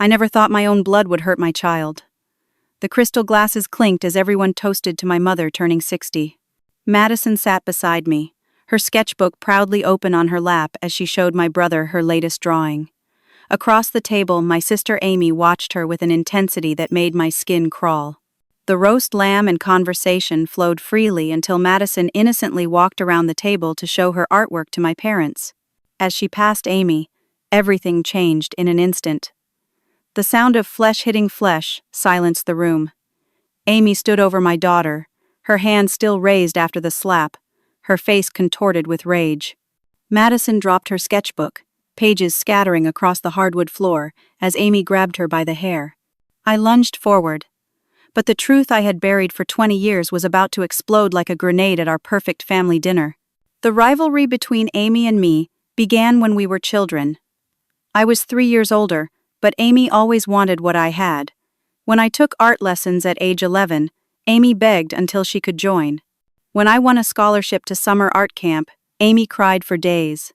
I never thought my own blood would hurt my child. The crystal glasses clinked as everyone toasted to my mother turning 60. Madison sat beside me, her sketchbook proudly open on her lap as she showed my brother her latest drawing. Across the table, my sister Amy watched her with an intensity that made my skin crawl. The roast lamb and conversation flowed freely until Madison innocently walked around the table to show her artwork to my parents. As she passed Amy, everything changed in an instant. The sound of flesh hitting flesh silenced the room. Amy stood over my daughter, her hand still raised after the slap, her face contorted with rage. Madison dropped her sketchbook, pages scattering across the hardwood floor as Amy grabbed her by the hair. I lunged forward. But the truth I had buried for 20 years was about to explode like a grenade at our perfect family dinner. The rivalry between Amy and me began when we were children. I was 3 years older, but Amy always wanted what I had. When I took art lessons at age 11, Amy begged until she could join. When I won a scholarship to summer art camp, Amy cried for days.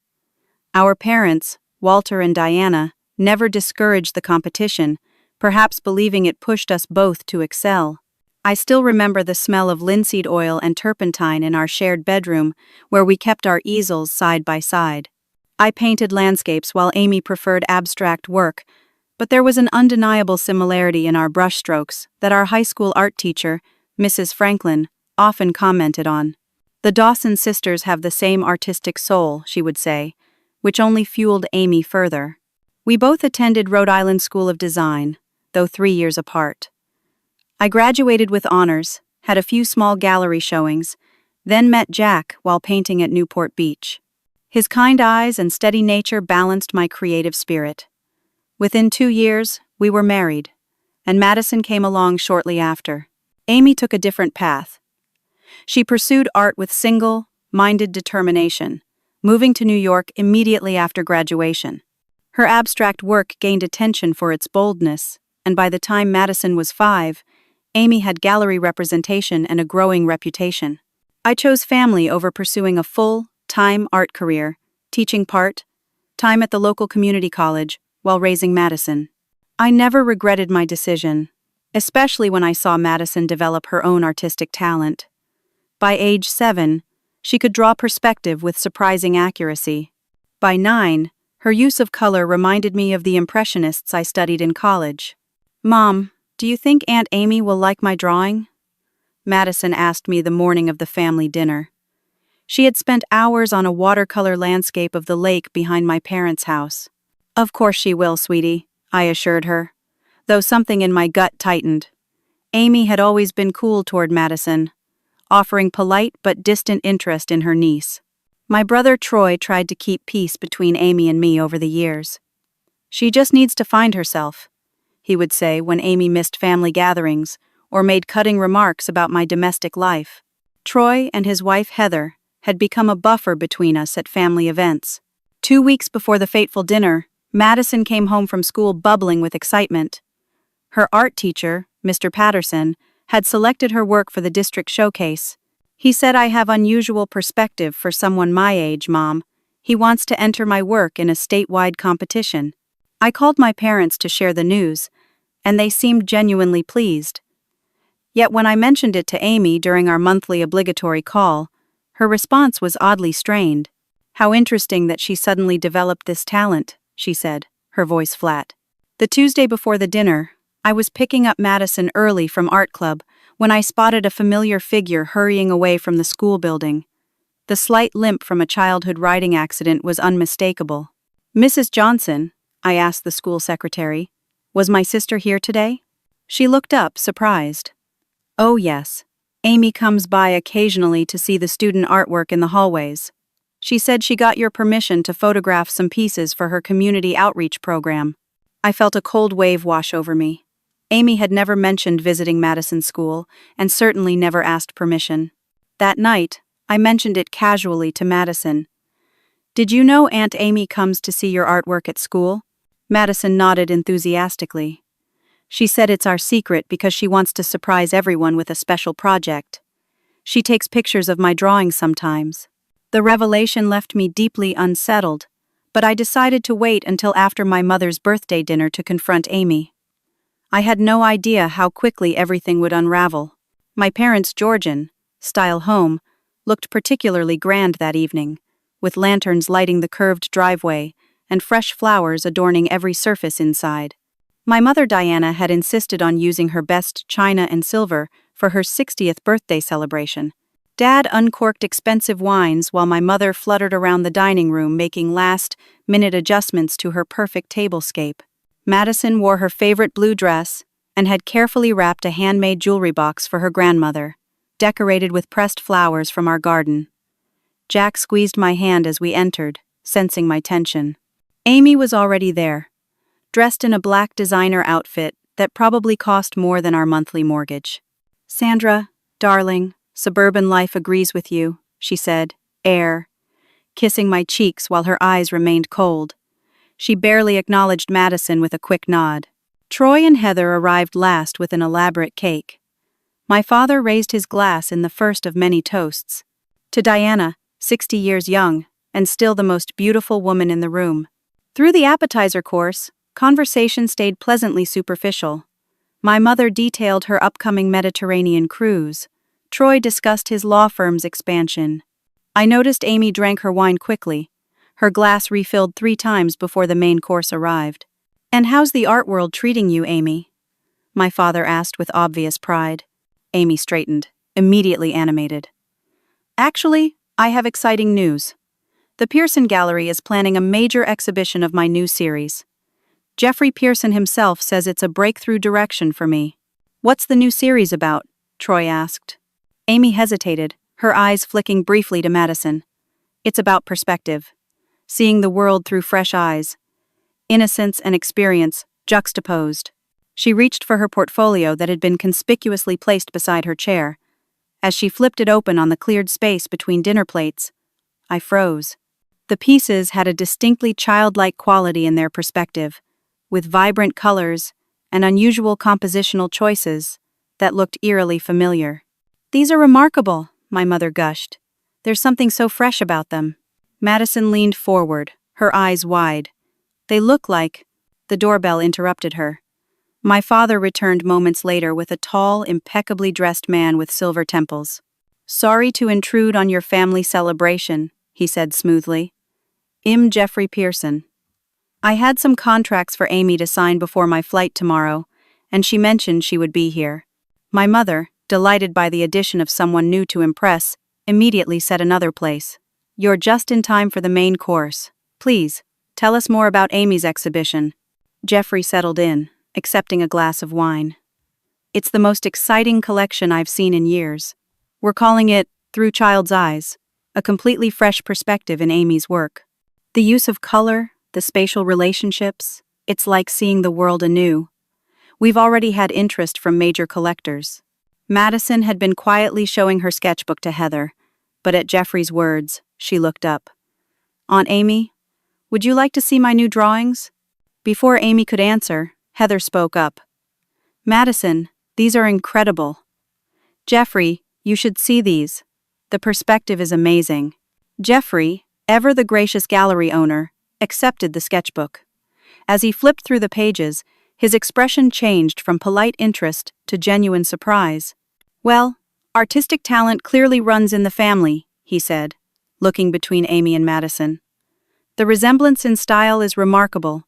Our parents, Walter and Diana, never discouraged the competition, perhaps believing it pushed us both to excel. I still remember the smell of linseed oil and turpentine in our shared bedroom, where we kept our easels side by side. I painted landscapes while Amy preferred abstract work, but there was an undeniable similarity in our brushstrokes that our high school art teacher, Mrs. Franklin, often commented on. The Dawson sisters have the same artistic soul, she would say, which only fueled Amy further. We both attended Rhode Island School of Design, though 3 years apart. I graduated with honors, had a few small gallery showings, then met Jack while painting at Newport Beach. His kind eyes and steady nature balanced my creative spirit. Within 2 years, we were married, and Madison came along shortly after. Amy took a different path. She pursued art with single-minded determination, moving to New York immediately after graduation. Her abstract work gained attention for its boldness, and by the time Madison was 5, Amy had gallery representation and a growing reputation. I chose family over pursuing a full-time art career, teaching part-time at the local community college while raising Madison. I never regretted my decision, especially when I saw Madison develop her own artistic talent. By age 7, she could draw perspective with surprising accuracy. By 9, her use of color reminded me of the Impressionists I studied in college. "Mom, do you think Aunt Amy will like my drawing?" Madison asked me the morning of the family dinner. She had spent hours on a watercolor landscape of the lake behind my parents' house. "Of course she will, sweetie," I assured her, though something in my gut tightened. Amy had always been cool toward Madison, offering polite but distant interest in her niece. My brother Troy tried to keep peace between Amy and me over the years. "She just needs to find herself," he would say when Amy missed family gatherings or made cutting remarks about my domestic life. Troy and his wife Heather had become a buffer between us at family events. 2 weeks before the fateful dinner, Madison came home from school bubbling with excitement. Her art teacher, Mr. Patterson, had selected her work for the district showcase. "He said I have unusual perspective for someone my age, Mom. He wants to enter my work in a statewide competition." I called my parents to share the news, and they seemed genuinely pleased. Yet when I mentioned it to Amy during our monthly obligatory call, her response was oddly strained. "How interesting that she suddenly developed this talent," she said, her voice flat. The Tuesday before the dinner, I was picking up Madison early from art club when I spotted a familiar figure hurrying away from the school building. The slight limp from a childhood riding accident was unmistakable. "Mrs. Johnson," I asked the school secretary, "was my sister here today?" She looked up, surprised. "Oh yes. Amy comes by occasionally to see the student artwork in the hallways. She said she got your permission to photograph some pieces for her community outreach program." I felt a cold wave wash over me. Amy had never mentioned visiting Madison's school, and certainly never asked permission. That night, I mentioned it casually to Madison. "Did you know Aunt Amy comes to see your artwork at school?" Madison nodded enthusiastically. "She said it's our secret because she wants to surprise everyone with a special project. She takes pictures of my drawings sometimes." The revelation left me deeply unsettled, but I decided to wait until after my mother's birthday dinner to confront Amy. I had no idea how quickly everything would unravel. My parents' Georgian-style home looked particularly grand that evening, with lanterns lighting the curved driveway and fresh flowers adorning every surface inside. My mother Diana had insisted on using her best china and silver for her 60th birthday celebration. Dad uncorked expensive wines while my mother fluttered around the dining room making last-minute adjustments to her perfect tablescape. Madison wore her favorite blue dress and had carefully wrapped a handmade jewelry box for her grandmother, decorated with pressed flowers from our garden. Jack squeezed my hand as we entered, sensing my tension. Amy was already there, dressed in a black designer outfit that probably cost more than our monthly mortgage. "Sandra, darling, suburban life agrees with you," she said, kissing my cheeks while her eyes remained cold. She barely acknowledged Madison with a quick nod. Troy and Heather arrived last with an elaborate cake. My father raised his glass in the first of many toasts. To Diana, 60 years young, and still the most beautiful woman in the room. Through the appetizer course, conversation stayed pleasantly superficial. My mother detailed her upcoming Mediterranean cruise. Troy discussed his law firm's expansion. I noticed Amy drank her wine quickly, her glass refilled 3 times before the main course arrived. "And how's the art world treating you, Amy?" my father asked with obvious pride. Amy straightened, immediately animated. "Actually, I have exciting news. The Pearson Gallery is planning a major exhibition of my new series. Jeffrey Pearson himself says it's a breakthrough direction for me." "What's the new series about?" Troy asked. Amy hesitated, her eyes flicking briefly to Madison. "It's about perspective. Seeing the world through fresh eyes. Innocence and experience, juxtaposed." She reached for her portfolio that had been conspicuously placed beside her chair. As she flipped it open on the cleared space between dinner plates, I froze. The pieces had a distinctly childlike quality in their perspective, with vibrant colors and unusual compositional choices that looked eerily familiar. "These are remarkable," my mother gushed. "There's something so fresh about them." Madison leaned forward, her eyes wide. "They look like—" The doorbell interrupted her. My father returned moments later with a tall, impeccably dressed man with silver temples. "Sorry to intrude on your family celebration," he said smoothly. "I'm Jeffrey Pearson. I had some contracts for Amy to sign before my flight tomorrow, and she mentioned she would be here." My mother, delighted by the addition of someone new to impress, immediately set another place. "You're just in time for the main course. Please, tell us more about Amy's exhibition." Jeffrey settled in, accepting a glass of wine. "It's the most exciting collection I've seen in years. We're calling it Through Child's Eyes, a completely fresh perspective in Amy's work. The use of color, the spatial relationships, it's like seeing the world anew. We've already had interest from major collectors." Madison had been quietly showing her sketchbook to Heather, but at Jeffrey's words, she looked up. "Aunt Amy, would you like to see my new drawings?" Before Amy could answer, Heather spoke up. "Madison, these are incredible. Jeffrey, you should see these. The perspective is amazing." Jeffrey, ever the gracious gallery owner, accepted the sketchbook. As he flipped through the pages, his expression changed from polite interest to genuine surprise. "Well, artistic talent clearly runs in the family," he said, looking between Amy and Madison. "The resemblance in style is remarkable,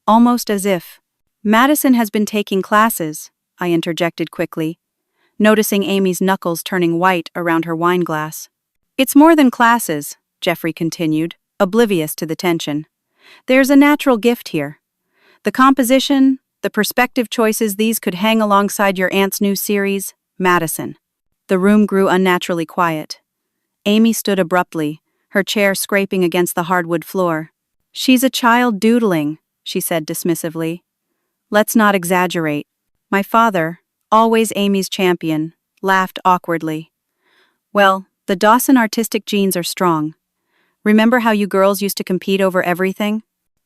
almost as if—" "Madison has been taking classes," I interjected quickly, noticing Amy's knuckles turning white around her wineglass. "It's more than classes," Jeffrey continued, oblivious to the tension. "There's a natural gift here. The composition, the perspective choices, these could hang alongside your aunt's new series, Madison." The room grew unnaturally quiet. Amy stood abruptly, her chair scraping against the hardwood floor. "She's a child doodling," she said dismissively. "Let's not exaggerate." My father, always Amy's champion, laughed awkwardly. "Well, the Dawson artistic genes are strong. Remember how you girls used to compete over everything?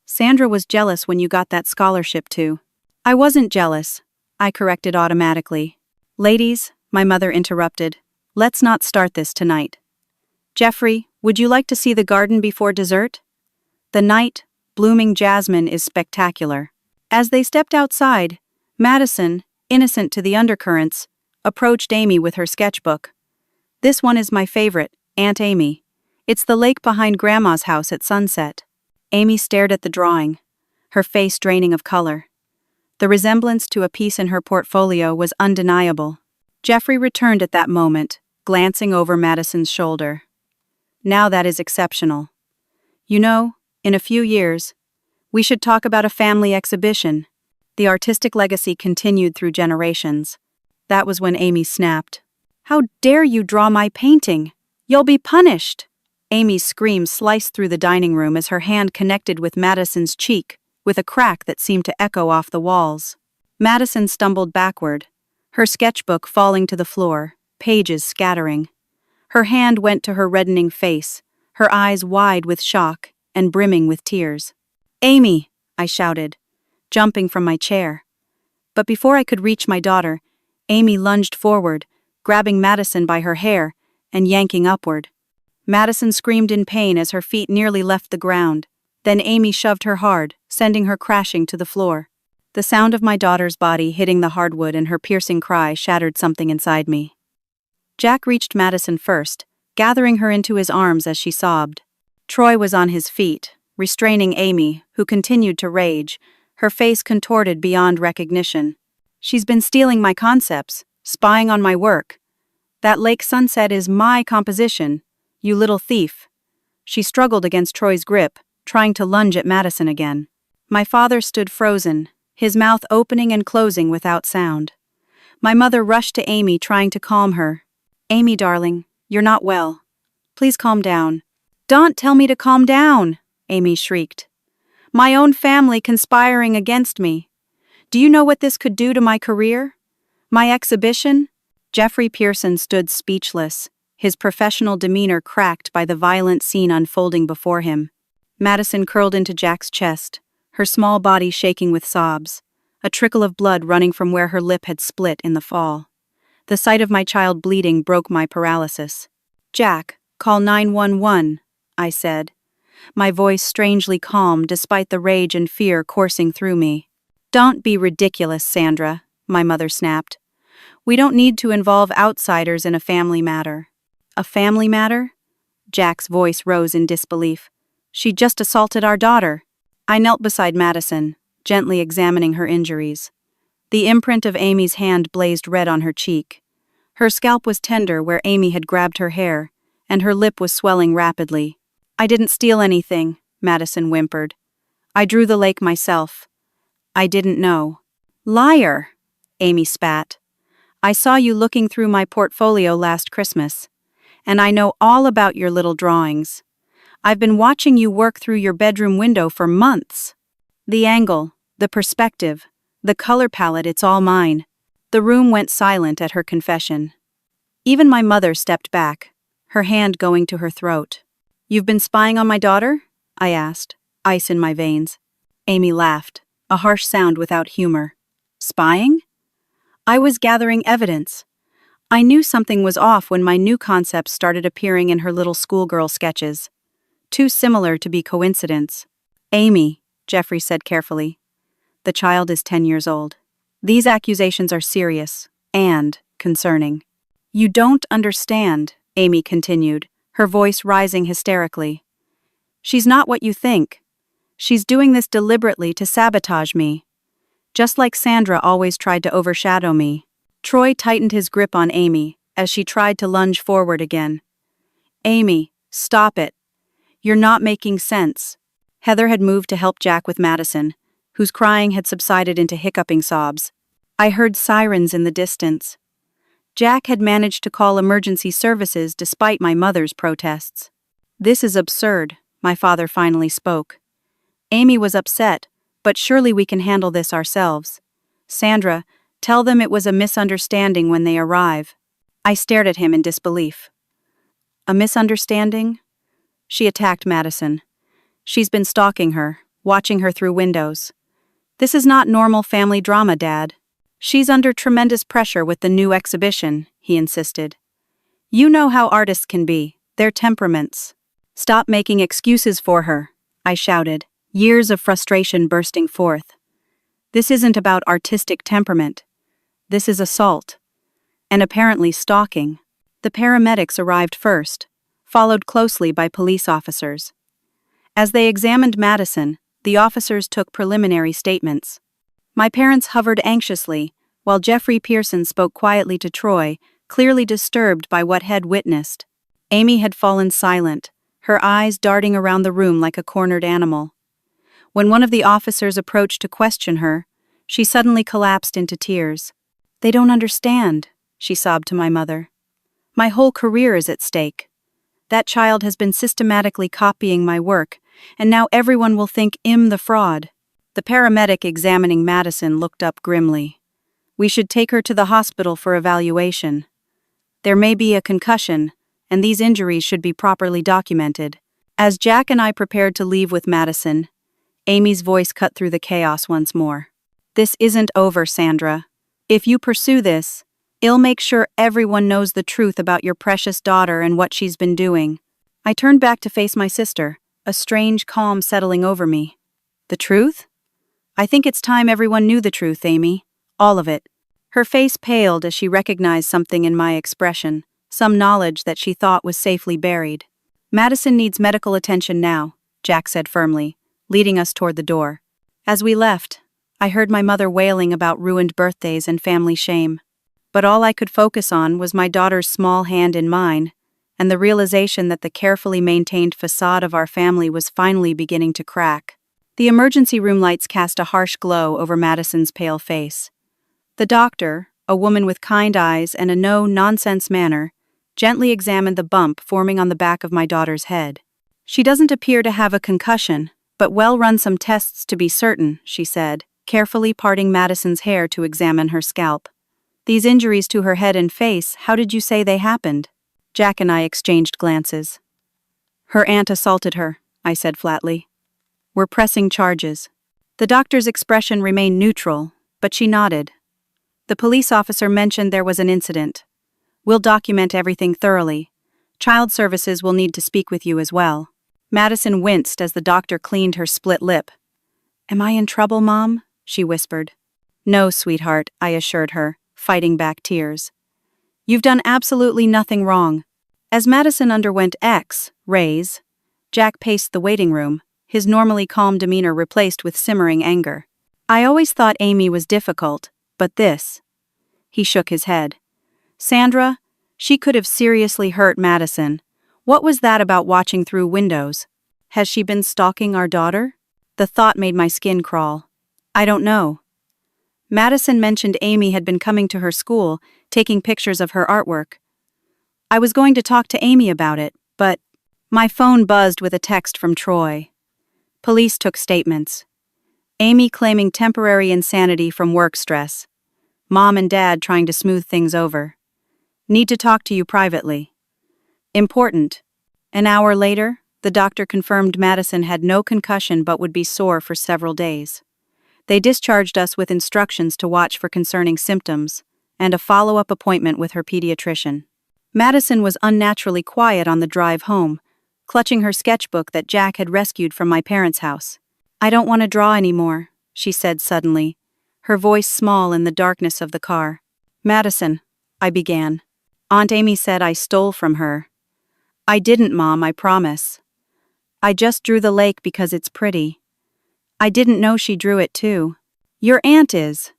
Sandra was jealous when you got that scholarship too." "I wasn't jealous," I corrected automatically. "Ladies," my mother interrupted, "let's not start this tonight. Jeffrey, would you like to see the garden before dessert?" The night, blooming jasmine is spectacular. As they stepped outside, Madison, innocent to the undercurrents, approached Amy with her sketchbook. "This one is my favorite, Aunt Amy. It's the lake behind Grandma's house at sunset." Amy stared at the drawing, her face draining of color. The resemblance to a piece in her portfolio was undeniable. Jeffrey returned at that moment, glancing over Madison's shoulder. "Now that is exceptional. You know, in a few years, we should talk about a family exhibition." The artistic legacy continued through generations. That was when Amy snapped. "How dare you draw my painting? You'll be punished!" Amy's scream sliced through the dining room as her hand connected with Madison's cheek, with a crack that seemed to echo off the walls. Madison stumbled backward, her sketchbook falling to the floor, pages scattering. Her hand went to her reddening face, her eyes wide with shock and brimming with tears. "Amy!" I shouted, jumping from my chair. But before I could reach my daughter, Amy lunged forward, grabbing Madison by her hair and yanking upward. Madison screamed in pain as her feet nearly left the ground. Then Amy shoved her hard, sending her crashing to the floor. The sound of my daughter's body hitting the hardwood and her piercing cry shattered something inside me. Jack reached Madison first, gathering her into his arms as she sobbed. Troy was on his feet, restraining Amy, who continued to rage, her face contorted beyond recognition. "She's been stealing my concepts, spying on my work. That lake sunset is my composition, you little thief." She struggled against Troy's grip, trying to lunge at Madison again. My father stood frozen, his mouth opening and closing without sound. My mother rushed to Amy, trying to calm her. "Amy, darling, you're not well. Please calm down." "Don't tell me to calm down," Amy shrieked. "My own family conspiring against me. Do you know what this could do to my career? My exhibition?" Jeffrey Pearson stood speechless, his professional demeanor cracked by the violent scene unfolding before him. Madison curled into Jack's chest, her small body shaking with sobs, a trickle of blood running from where her lip had split in the fall. The sight of my child bleeding broke my paralysis. "Jack, call 911, I said, my voice strangely calm despite the rage and fear coursing through me. "Don't be ridiculous, Sandra," my mother snapped. "We don't need to involve outsiders in a family matter." "A family matter?" Jack's voice rose in disbelief. "She just assaulted our daughter." I knelt beside Madison, gently examining her injuries. The imprint of Amy's hand blazed red on her cheek. Her scalp was tender where Amy had grabbed her hair, and her lip was swelling rapidly. "I didn't steal anything," Madison whimpered. "I drew the lake myself. I didn't know." "Liar!" Amy spat. "I saw you looking through my portfolio last Christmas, and I know all about your little drawings. I've been watching you work through your bedroom window for months. The angle, the perspective, the color palette, it's all mine." The room went silent at her confession. Even my mother stepped back, her hand going to her throat. "You've been spying on my daughter?" I asked, ice in my veins. Amy laughed, a harsh sound without humor. "Spying? I was gathering evidence. I knew something was off when my new concepts started appearing in her little schoolgirl sketches. Too similar to be coincidence." "Amy," Jeffrey said carefully, "the child is 10 years old. These accusations are serious and concerning." "You don't understand," Amy continued, her voice rising hysterically. "She's not what you think. She's doing this deliberately to sabotage me. Just like Sandra always tried to overshadow me." Troy tightened his grip on Amy as she tried to lunge forward again. "Amy, stop it. You're not making sense." Heather had moved to help Jack with Madison, whose crying had subsided into hiccuping sobs. I heard sirens in the distance. Jack had managed to call emergency services despite my mother's protests. "This is absurd," my father finally spoke. "Amy was upset, but surely we can handle this ourselves. Sandra, tell them it was a misunderstanding when they arrive." I stared at him in disbelief. "A misunderstanding?" She attacked Madison. "She's been stalking her, watching her through windows. This is not normal family drama, Dad. She's under tremendous pressure with the new exhibition," he insisted. "You know how artists can be, their temperaments. Stop making excuses for her," I shouted, years of frustration bursting forth. This isn't about artistic temperament. This is assault. And apparently stalking. The paramedics arrived first, followed closely by police officers. As they examined Madison, the officers took preliminary statements. My parents hovered anxiously, while Jeffrey Pearson spoke quietly to Troy, clearly disturbed by what had witnessed. Amy had fallen silent, her eyes darting around the room like a cornered animal. When one of the officers approached to question her, she suddenly collapsed into tears. "They don't understand," she sobbed to my mother. "My whole career is at stake. That child has been systematically copying my work, and now everyone will think I'm the fraud." The paramedic examining Madison looked up grimly. "We should take her to the hospital for evaluation. There may be a concussion, and these injuries should be properly documented." As Jack and I prepared to leave with Madison, Amy's voice cut through the chaos once more. "This isn't over, Sandra. If you pursue this, I'll make sure everyone knows the truth about your precious daughter and what she's been doing." I turned back to face my sister, a strange calm settling over me. "The truth? I think it's time everyone knew the truth, Amy. All of it." Her face paled as she recognized something in my expression, some knowledge that she thought was safely buried. "Madison needs medical attention now," Jack said firmly, leading us toward the door. As we left, I heard my mother wailing about ruined birthdays and family shame. But all I could focus on was my daughter's small hand in mine, and the realization that the carefully maintained facade of our family was finally beginning to crack. The emergency room lights cast a harsh glow over Madison's pale face. The doctor, a woman with kind eyes and a no-nonsense manner, gently examined the bump forming on the back of my daughter's head. "She doesn't appear to have a concussion, but we'll run some tests to be certain," she said, carefully parting Madison's hair to examine her scalp. "These injuries to her head and face, how did you say they happened?" Jack and I exchanged glances. "Her aunt assaulted her," I said flatly. "We're pressing charges." The doctor's expression remained neutral, but she nodded. The police officer mentioned there was an incident. "We'll document everything thoroughly. Child Services will need to speak with you as well." Madison winced as the doctor cleaned her split lip. "Am I in trouble, Mom?" she whispered. "No, sweetheart," I assured her, fighting back tears. "You've done absolutely nothing wrong." As Madison underwent X-rays, Jack paced the waiting room, his normally calm demeanor replaced with simmering anger. "I always thought Amy was difficult, but this..." He shook his head. "Sandra, she could have seriously hurt Madison. What was that about watching through windows? Has she been stalking our daughter?" The thought made my skin crawl. "I don't know. Madison mentioned Amy had been coming to her school, taking pictures of her artwork. I was going to talk to Amy about it, but..." My phone buzzed with a text from Troy. Police took statements. Amy claiming temporary insanity from work stress. Mom and Dad trying to smooth things over. "Need to talk to you privately." Important. An hour later, the doctor confirmed Madison had no concussion but would be sore for several days. They discharged us with instructions to watch for concerning symptoms, and a follow-up appointment with her pediatrician. Madison was unnaturally quiet on the drive home, clutching her sketchbook that Jack had rescued from my parents' house. "I don't want to draw anymore," she said suddenly, her voice small in the darkness of the car. "Madison," I began. "Aunt Amy said I stole from her." "I didn't, Mom, I promise. I just drew the lake because it's pretty. I didn't know she drew it too." "Your aunt is."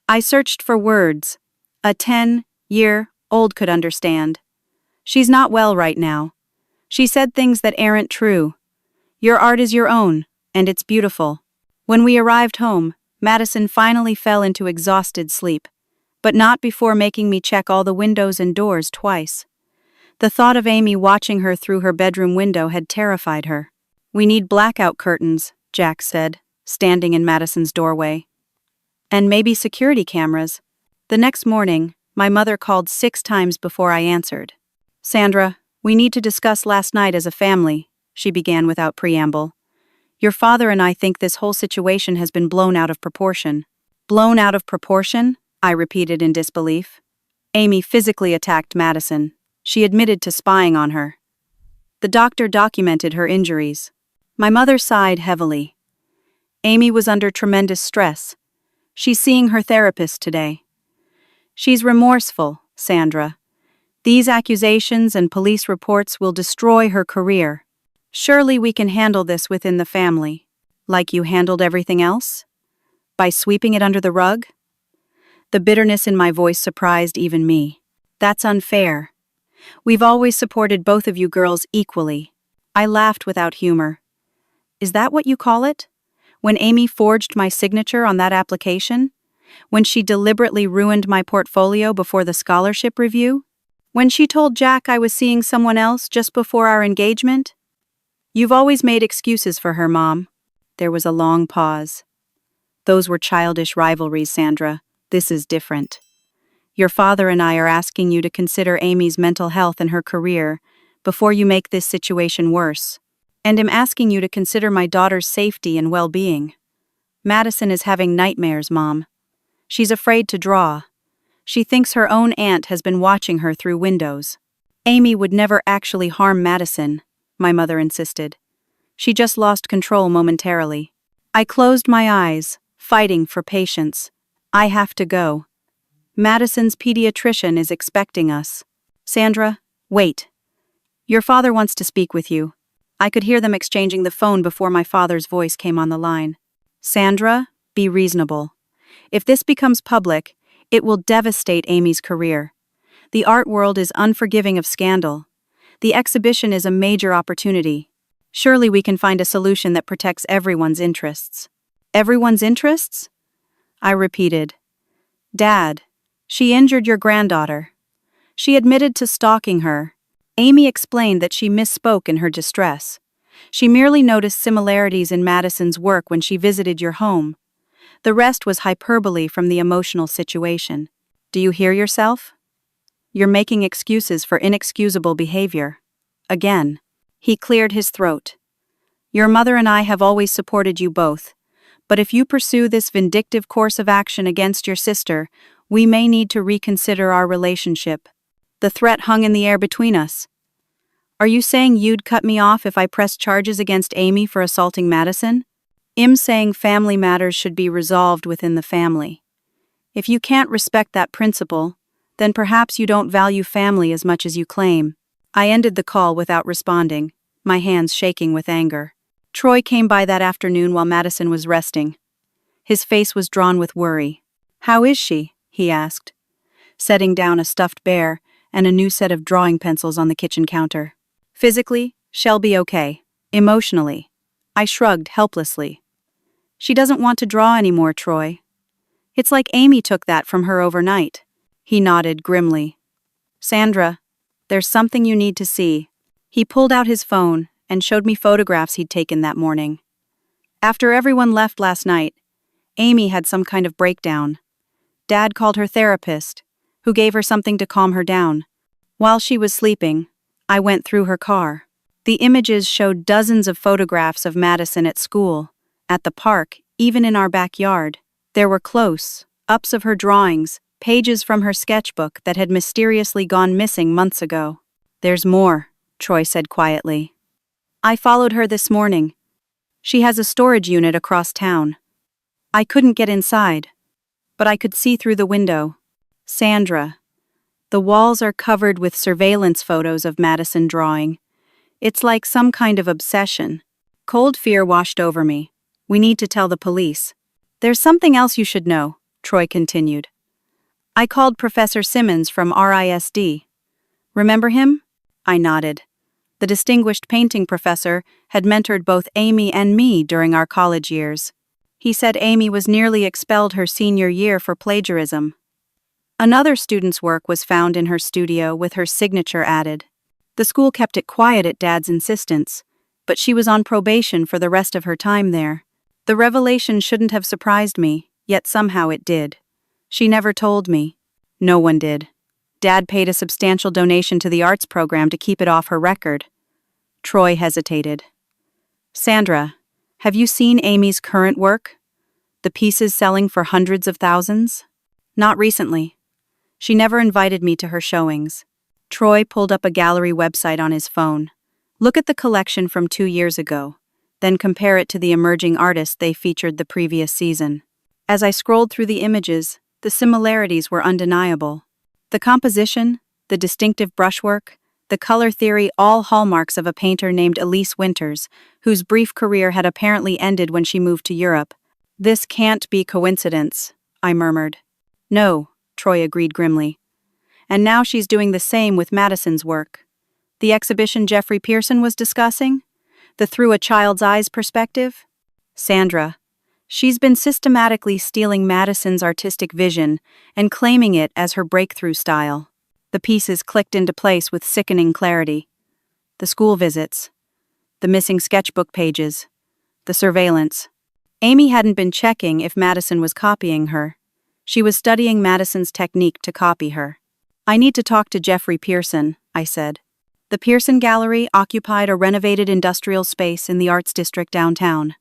I searched for words. A 10-year-old could understand. "She's not well right now. She said things that aren't true. Your art is your own, and it's beautiful." When we arrived home, Madison finally fell into exhausted sleep, but not before making me check all the windows and doors twice. The thought of Amy watching her through her bedroom window had terrified her. "We need blackout curtains," Jack said, standing in Madison's doorway. "And maybe security cameras." The next morning, my mother called 6 times before I answered. "Sandra, we need to discuss last night as a family," she began without preamble. "Your father and I think this whole situation has been blown out of proportion." "Blown out of proportion?" I repeated in disbelief. "Amy physically attacked Madison. She admitted to spying on her. The doctor documented her injuries." My mother sighed heavily. Amy was under tremendous stress. She's seeing her therapist today. She's remorseful, Sandra. These accusations and police reports will destroy her career. Surely we can handle this within the family. Like you handled everything else? By sweeping it under the rug? The bitterness in my voice surprised even me. That's unfair. We've always supported both of you girls equally. I laughed without humor. Is that what you call it? When Amy forged my signature on that application? When she deliberately ruined my portfolio before the scholarship review? When she told Jack I was seeing someone else just before our engagement? You've always made excuses for her, Mom. There was a long pause. Those were childish rivalries, Sandra. This is different. Your father and I are asking you to consider Amy's mental health and her career before you make this situation worse. And I'm asking you to consider my daughter's safety and well-being. Madison is having nightmares, Mom. She's afraid to draw. She thinks her own aunt has been watching her through windows. Amy would never actually harm Madison, my mother insisted. She just lost control momentarily. I closed my eyes, fighting for patience. I have to go. Madison's pediatrician is expecting us. Sandra, wait. Your father wants to speak with you. I could hear them exchanging the phone before my father's voice came on the line. Sandra, be reasonable. If this becomes public, it will devastate Amy's career. The art world is unforgiving of scandal. The exhibition is a major opportunity. Surely we can find a solution that protects everyone's interests. Everyone's interests? I repeated. Dad, she injured your granddaughter. She admitted to stalking her. Amy explained that she misspoke in her distress. She merely noticed similarities in Madison's work when she visited your home. The rest was hyperbole from the emotional situation. Do you hear yourself? You're making excuses for inexcusable behavior. Again. He cleared his throat. Your mother and I have always supported you both, but if you pursue this vindictive course of action against your sister, we may need to reconsider our relationship. The threat hung in the air between us. Are you saying you'd cut me off if I pressed charges against Amy for assaulting Madison? I'm saying family matters should be resolved within the family. If you can't respect that principle, then perhaps you don't value family as much as you claim. I ended the call without responding, my hands shaking with anger. Troy came by that afternoon while Madison was resting. His face was drawn with worry. How is she? He asked, setting down a stuffed bear and a new set of drawing pencils on the kitchen counter. Physically, she'll be okay. Emotionally, I shrugged helplessly. She doesn't want to draw anymore, Troy. It's like Amy took that from her overnight. He nodded grimly. Sandra, there's something you need to see. He pulled out his phone and showed me photographs he'd taken that morning. After everyone left last night, Amy had some kind of breakdown. Dad called her therapist, who gave her something to calm her down. While she was sleeping, I went through her car. The images showed dozens of photographs of Madison at school, at the park, even in our backyard. There were close-ups of her drawings, pages from her sketchbook that had mysteriously gone missing months ago. There's more, Troy said quietly. I followed her this morning. She has a storage unit across town. I couldn't get inside, but I could see through the window. Sandra, the walls are covered with surveillance photos of Madison drawing. It's like some kind of obsession. Cold fear washed over me. We need to tell the police. There's something else you should know, Troy continued. I called Professor Simmons from RISD. Remember him? I nodded. The distinguished painting professor had mentored both Amy and me during our college years. He said Amy was nearly expelled her senior year for plagiarism. Another student's work was found in her studio with her signature added. The school kept it quiet at Dad's insistence, but she was on probation for the rest of her time there. The revelation shouldn't have surprised me, yet somehow it did. She never told me. No one did. Dad paid a substantial donation to the arts program to keep it off her record. Troy hesitated. Sandra, have you seen Amy's current work? The pieces selling for hundreds of thousands? Not recently. She never invited me to her showings. Troy pulled up a gallery website on his phone. Look at the collection from 2 years ago. then compare it to the emerging artists they featured the previous season. As I scrolled through the images, the similarities were undeniable. The composition, the distinctive brushwork, the color theory, all hallmarks of a painter named Elise Winters, whose brief career had apparently ended when she moved to Europe. "This can't be coincidence," I murmured. "No," Troy agreed grimly. "And now she's doing the same with Madison's work. The exhibition Jeffrey Pearson was discussing? The through a child's eyes perspective? Sandra. She's been systematically stealing Madison's artistic vision and claiming it as her breakthrough style." The pieces clicked into place with sickening clarity. The school visits, the missing sketchbook pages, the surveillance. Amy hadn't been checking if Madison was copying her. She was studying Madison's technique to copy her. "I need to talk to Jeffrey Pearson," I said. The Pearson Gallery occupied a renovated industrial space in the Arts District downtown.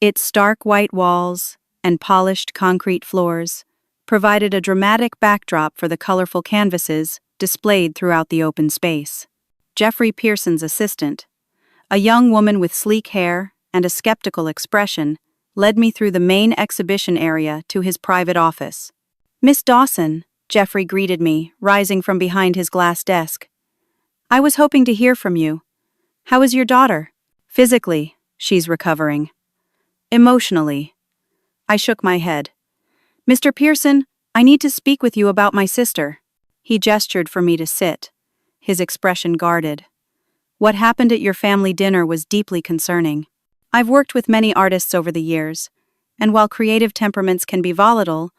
Its stark white walls and polished concrete floors provided a dramatic backdrop for the colorful canvases displayed throughout the open space. Jeffrey Pearson's assistant, a young woman with sleek hair and a skeptical expression, led me through the main exhibition area to his private office. "Miss Dawson," Jeffrey greeted me, rising from behind his glass desk. "I was hoping to hear from you. How is your daughter?" "Physically, she's recovering. Emotionally." I shook my head. "Mr. Pearson, I need to speak with you about my sister." He gestured for me to sit, his expression guarded. "What happened at your family dinner was deeply concerning. I've worked with many artists over the years, and while creative temperaments can be volatile,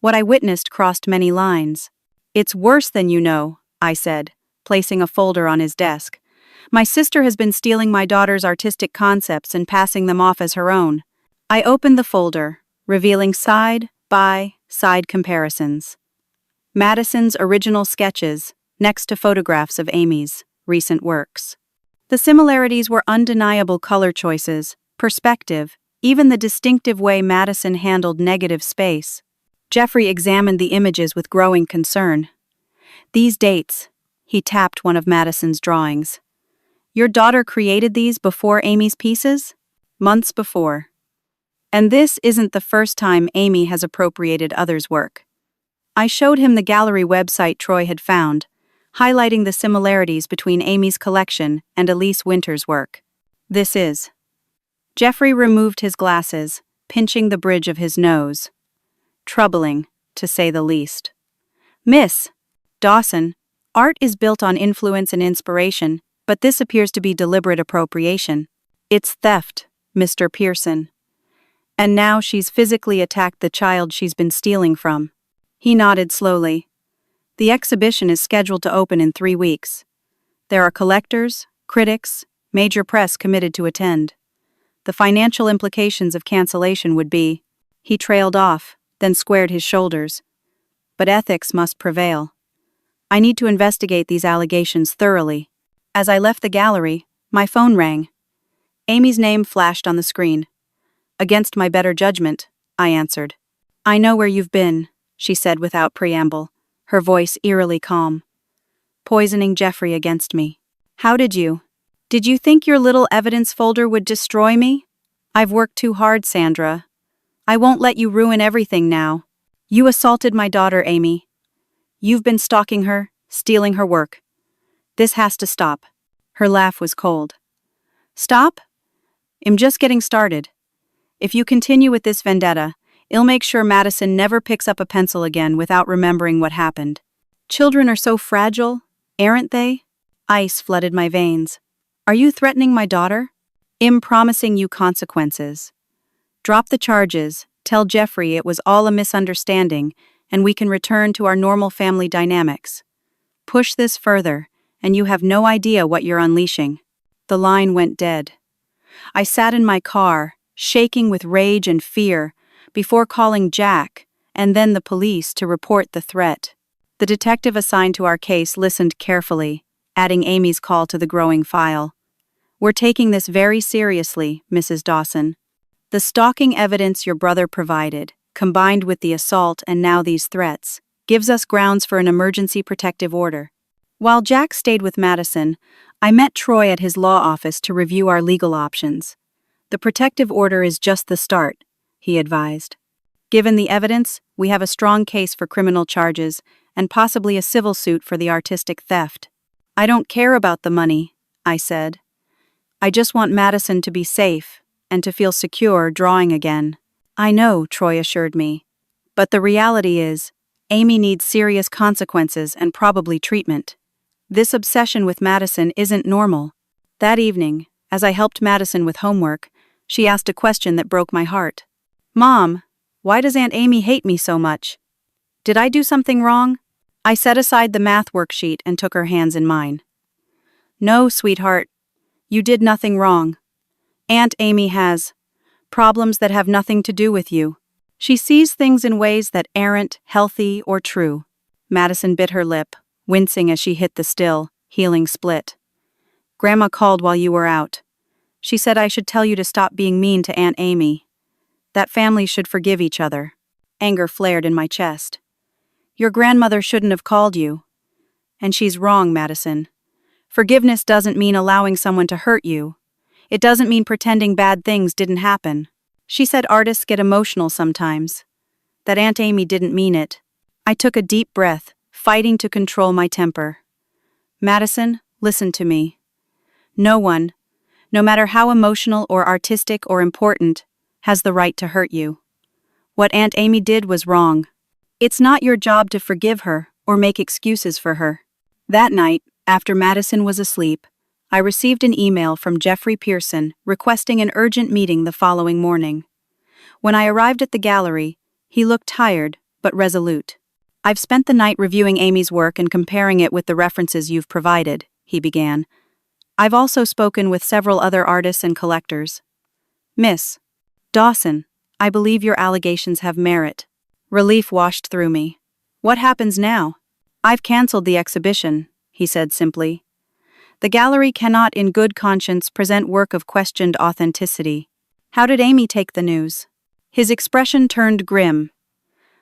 what I witnessed crossed many lines." "It's worse than you know," I said, placing a folder on his desk. "My sister has been stealing my daughter's artistic concepts and passing them off as her own." I opened the folder, revealing side-by-side comparisons. Madison's original sketches, next to photographs of Amy's recent works. The similarities were undeniable: color choices, perspective, even the distinctive way Madison handled negative space. Jeffrey examined the images with growing concern. "These dates," he tapped one of Madison's drawings. "Your daughter created these before Amy's pieces?" "Months before. And this isn't the first time Amy has appropriated others' work." I showed him the gallery website Troy had found, highlighting the similarities between Amy's collection and Elise Winters' work. "This is." Jeffrey removed his glasses, pinching the bridge of his nose. "Troubling, to say the least. Miss Dawson, art is built on influence and inspiration, but this appears to be deliberate appropriation. It's theft, Mr. Pearson. And now she's physically attacked the child she's been stealing from." He nodded slowly. "The exhibition is scheduled to open in 3 weeks. There are collectors, critics, major press committed to attend. The financial implications of cancellation would be..." He trailed off, then squared his shoulders. "But ethics must prevail. I need to investigate these allegations thoroughly." As I left the gallery, my phone rang. Amy's name flashed on the screen. "Against my better judgment," I answered. "I know where you've been," she said without preamble, her voice eerily calm. "Poisoning Jeffrey against me. How did you? Did you think your little evidence folder would destroy me? I've worked too hard, Sandra. I won't let you ruin everything now. You assaulted my daughter, Amy. You've been stalking her, stealing her work. This has to stop." Her laugh was cold. "Stop? I'm just getting started. If you continue with this vendetta, I'll make sure Madison never picks up a pencil again without remembering what happened. Children are so fragile, aren't they?" Ice flooded my veins. "Are you threatening my daughter?" "I'm promising you consequences. Drop the charges, tell Jeffrey it was all a misunderstanding, and we can return to our normal family dynamics. Push this further, and you have no idea what you're unleashing." The line went dead. I sat in my car, shaking with rage and fear, before calling Jack, and then the police, to report the threat. The detective assigned to our case listened carefully, adding Amy's call to the growing file. "We're taking this very seriously, Mrs. Dawson. The stalking evidence your brother provided, combined with the assault and now these threats, gives us grounds for an emergency protective order." While Jack stayed with Madison, I met Troy at his law office to review our legal options. The protective order is just the start, he advised. Given the evidence, we have a strong case for criminal charges and possibly a civil suit for the artistic theft. I don't care about the money, I said. I just want Madison to be safe and to feel secure drawing again. I know, Troy assured me. But the reality is, Amy needs serious consequences and probably treatment. This obsession with Madison isn't normal. That evening, as I helped Madison with homework, she asked a question that broke my heart. Mom, why does Aunt Amy hate me so much? Did I do something wrong? I set aside the math worksheet and took her hands in mine. No, sweetheart. You did nothing wrong. Aunt Amy has problems that have nothing to do with you. She sees things in ways that aren't healthy or true. Madison bit her lip, wincing as she hit the still, healing split. Grandma called while you were out. She said I should tell you to stop being mean to Aunt Amy. That families should forgive each other. Anger flared in my chest. Your grandmother shouldn't have called you. And she's wrong, Madison. Forgiveness doesn't mean allowing someone to hurt you. It doesn't mean pretending bad things didn't happen. She said artists get emotional sometimes. That Aunt Amy didn't mean it. I took a deep breath, fighting to control my temper. Madison, listen to me. No one, no matter how emotional or artistic or important, has the right to hurt you. What Aunt Amy did was wrong. It's not your job to forgive her or make excuses for her. That night, after Madison was asleep, I received an email from Jeffrey Pearson requesting an urgent meeting the following morning. When I arrived at the gallery, he looked tired but resolute. I've spent the night reviewing Amy's work and comparing it with the references you've provided, he began. I've also spoken with several other artists and collectors. Miss Dawson, I believe your allegations have merit. Relief washed through me. What happens now? I've canceled the exhibition, he said simply. The gallery cannot in good conscience present work of questioned authenticity. How did Amy take the news? His expression turned grim.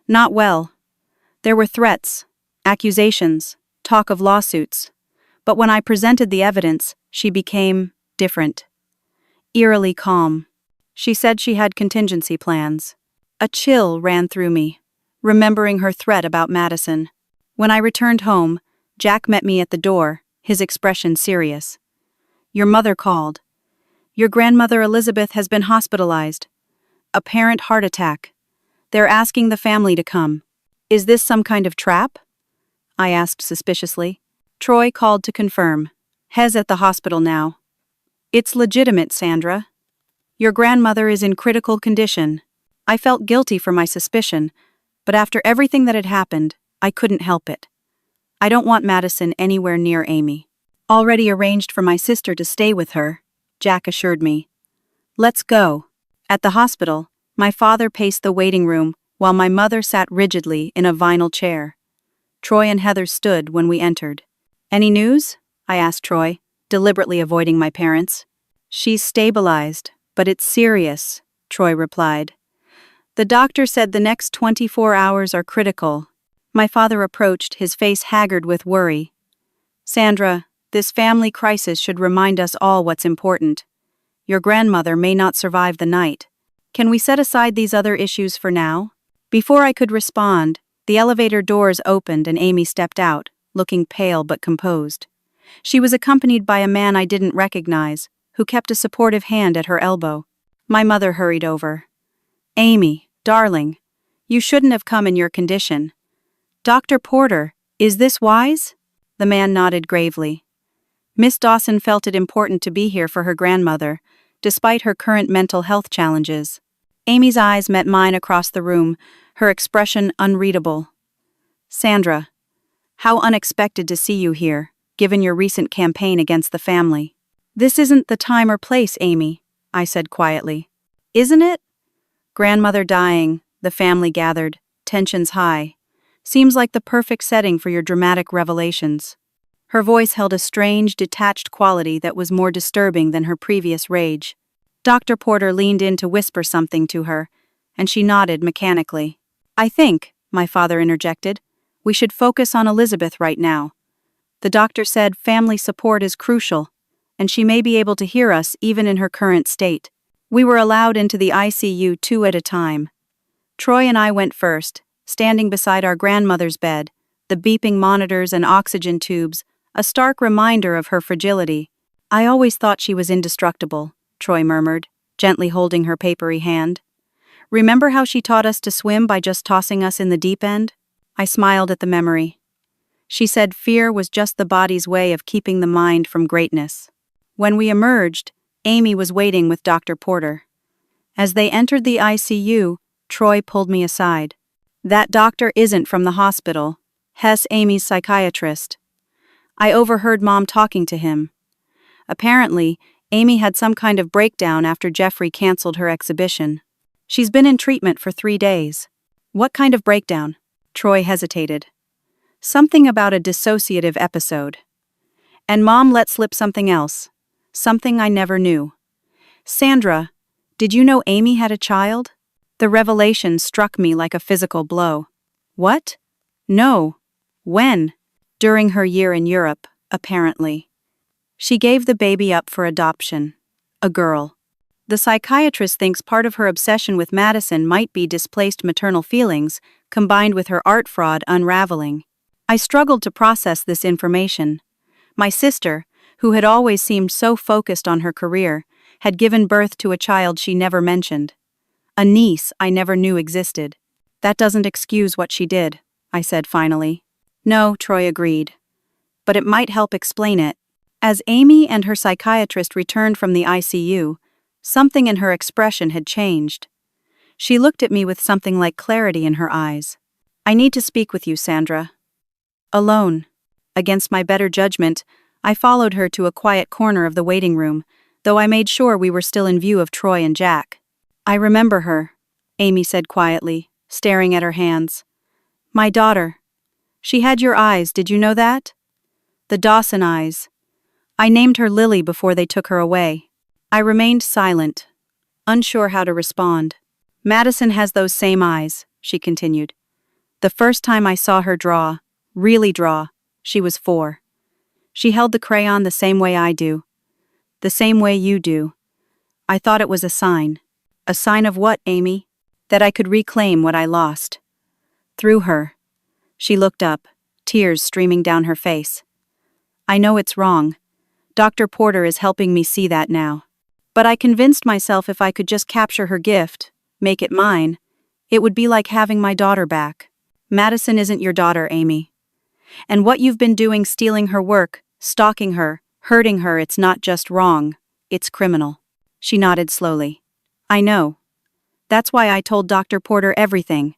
Not well. There were threats, accusations, talk of lawsuits. But when I presented the evidence, she became different. Eerily calm. She said she had contingency plans. A chill ran through me, remembering her threat about Madison. When I returned home, Jack met me at the door, his expression serious. Your mother called. Your grandmother Elizabeth has been hospitalized. Apparent heart attack. They're asking the family to come. Is this some kind of trap? I asked suspiciously. Troy called to confirm. Hez at the hospital now. It's legitimate, Sandra. Your grandmother is in critical condition. I felt guilty for my suspicion, but after everything that had happened, I couldn't help it. I don't want Madison anywhere near Amy. Already arranged for my sister to stay with her, Jack assured me. Let's go. At the hospital, my father paced the waiting room while my mother sat rigidly in a vinyl chair. Troy and Heather stood when we entered. Any news? I asked Troy, deliberately avoiding my parents. She's stabilized, but it's serious, Troy replied. The doctor said the next 24 hours are critical. My father approached, his face haggard with worry. Sandra, this family crisis should remind us all what's important. Your grandmother may not survive the night. Can we set aside these other issues for now? Before I could respond, the elevator doors opened and Amy stepped out, looking pale but composed. She was accompanied by a man I didn't recognize, who kept a supportive hand at her elbow. My mother hurried over. Amy, darling, you shouldn't have come in your condition. Dr. Porter, is this wise? The man nodded gravely. Miss Dawson felt it important to be here for her grandmother, despite her current mental health challenges. Amy's eyes met mine across the room, her expression unreadable. Sandra, how unexpected to see you here, given your recent campaign against the family. This isn't the time or place, Amy, I said quietly. Isn't it? Grandmother dying, the family gathered, tensions high. Seems like the perfect setting for your dramatic revelations. Her voice held a strange, detached quality that was more disturbing than her previous rage. Dr. Porter leaned in to whisper something to her, and she nodded mechanically. I think, my father interjected, we should focus on Elizabeth right now. The doctor said family support is crucial, and she may be able to hear us even in her current state. We were allowed into the ICU 2 at a time. Troy and I went first, standing beside our grandmother's bed, the beeping monitors and oxygen tubes, a stark reminder of her fragility. "I always thought she was indestructible," Troy murmured, gently holding her papery hand. "Remember how she taught us to swim by just tossing us in the deep end?" I smiled at the memory. She said fear was just the body's way of keeping the mind from greatness. When we emerged, Amy was waiting with Dr. Porter. As they entered the ICU, Troy pulled me aside. "That doctor isn't from the hospital. Hess, Amy's psychiatrist." I overheard Mom talking to him. Apparently, Amy had some kind of breakdown after Jeffrey canceled her exhibition. "She's been in treatment for 3 days." "What kind of breakdown?" Troy hesitated. "Something about a dissociative episode." And Mom let slip something else. Something I never knew. "Sandra, did you know Amy had a child?" The revelation struck me like a physical blow. "What?" "No." "When?" "During her year in Europe, apparently. She gave the baby up for adoption. A girl. The psychiatrist thinks part of her obsession with Madison might be displaced maternal feelings, combined with her art fraud unraveling." I struggled to process this information. My sister, who had always seemed so focused on her career, had given birth to a child she never mentioned. A niece I never knew existed. "That doesn't excuse what she did," I said finally. "No," Troy agreed. "But it might help explain it." As Amy and her psychiatrist returned from the ICU, something in her expression had changed. She looked at me with something like clarity in her eyes. "I need to speak with you, Sandra." Alone. Against my better judgment, I followed her to a quiet corner of the waiting room, though I made sure we were still in view of Troy and Jack. "I remember her," Amy said quietly, staring at her hands. "My daughter. She had your eyes, did you know that?" "The Dawson eyes. I named her Lily before they took her away." I remained silent, unsure how to respond. "Madison has those same eyes," she continued. "The first time I saw her draw, really draw, she was 4. She held the crayon the same way I do. The same way you do. I thought it was a sign." "A sign of what, Amy?" "That I could reclaim what I lost. Through her." She looked up, tears streaming down her face. "I know it's wrong. Dr. Porter is helping me see that now. But I convinced myself if I could just capture her gift, make it mine, it would be like having my daughter back." "Madison isn't your daughter, Amy. And what you've been doing, stealing her work, stalking her, hurting her, it's not just wrong, it's criminal." She nodded slowly. "I know. That's why I told Dr. Porter everything.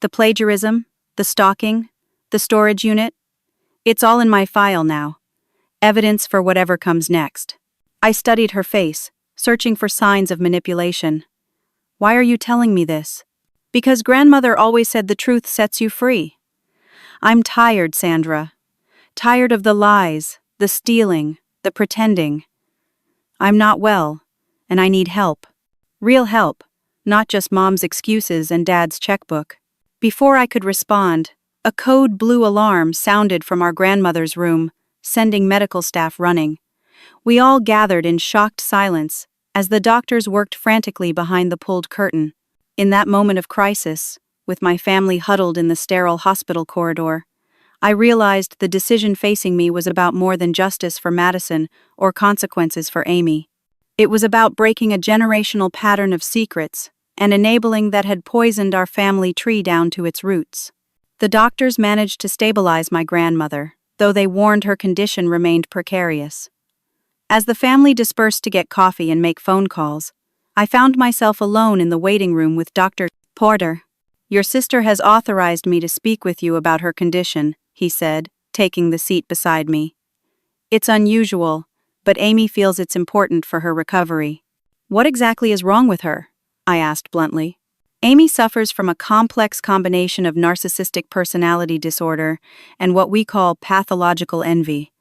The plagiarism, the stalking, the storage unit. It's all in my file now. Evidence for whatever comes next." I studied her face, searching for signs of manipulation. "Why are you telling me this?" "Because grandmother always said the truth sets you free. I'm tired, Sandra. Tired of the lies, the stealing, the pretending. I'm not well, and I need help. Real help, not just Mom's excuses and Dad's checkbook." Before I could respond, a code blue alarm sounded from our grandmother's room, sending medical staff running. We all gathered in shocked silence as the doctors worked frantically behind the pulled curtain. In that moment of crisis, with my family huddled in the sterile hospital corridor, I realized the decision facing me was about more than justice for Madison or consequences for Amy. It was about breaking a generational pattern of secrets and enabling that had poisoned our family tree down to its roots. The doctors managed to stabilize my grandmother, though they warned her condition remained precarious. As the family dispersed to get coffee and make phone calls, I found myself alone in the waiting room with Dr. Porter. "Your sister has authorized me to speak with you about her condition," he said, taking the seat beside me. "It's unusual, but Amy feels it's important for her recovery." "What exactly is wrong with her?" I asked bluntly. "Amy suffers from a complex combination of narcissistic personality disorder and what we call pathological envy.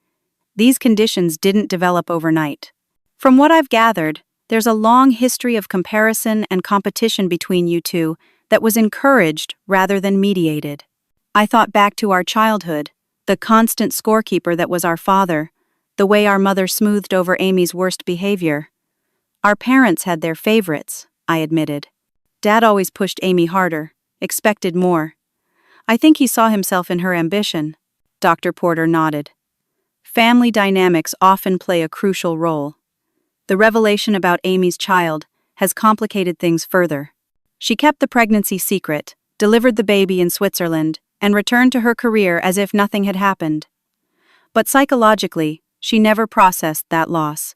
These conditions didn't develop overnight. From what I've gathered, there's a long history of comparison and competition between you two that was encouraged rather than mediated." I thought back to our childhood, the constant scorekeeper that was our father, the way our mother smoothed over Amy's worst behavior. Our parents had their favorites, I admitted. Dad always pushed Amy harder, expected more. I think he saw himself in her ambition. Dr. Porter nodded. Family dynamics often play a crucial role. The revelation about Amy's child has complicated things further. She kept the pregnancy secret, delivered the baby in Switzerland, and returned to her career as if nothing had happened. But psychologically, she never processed that loss.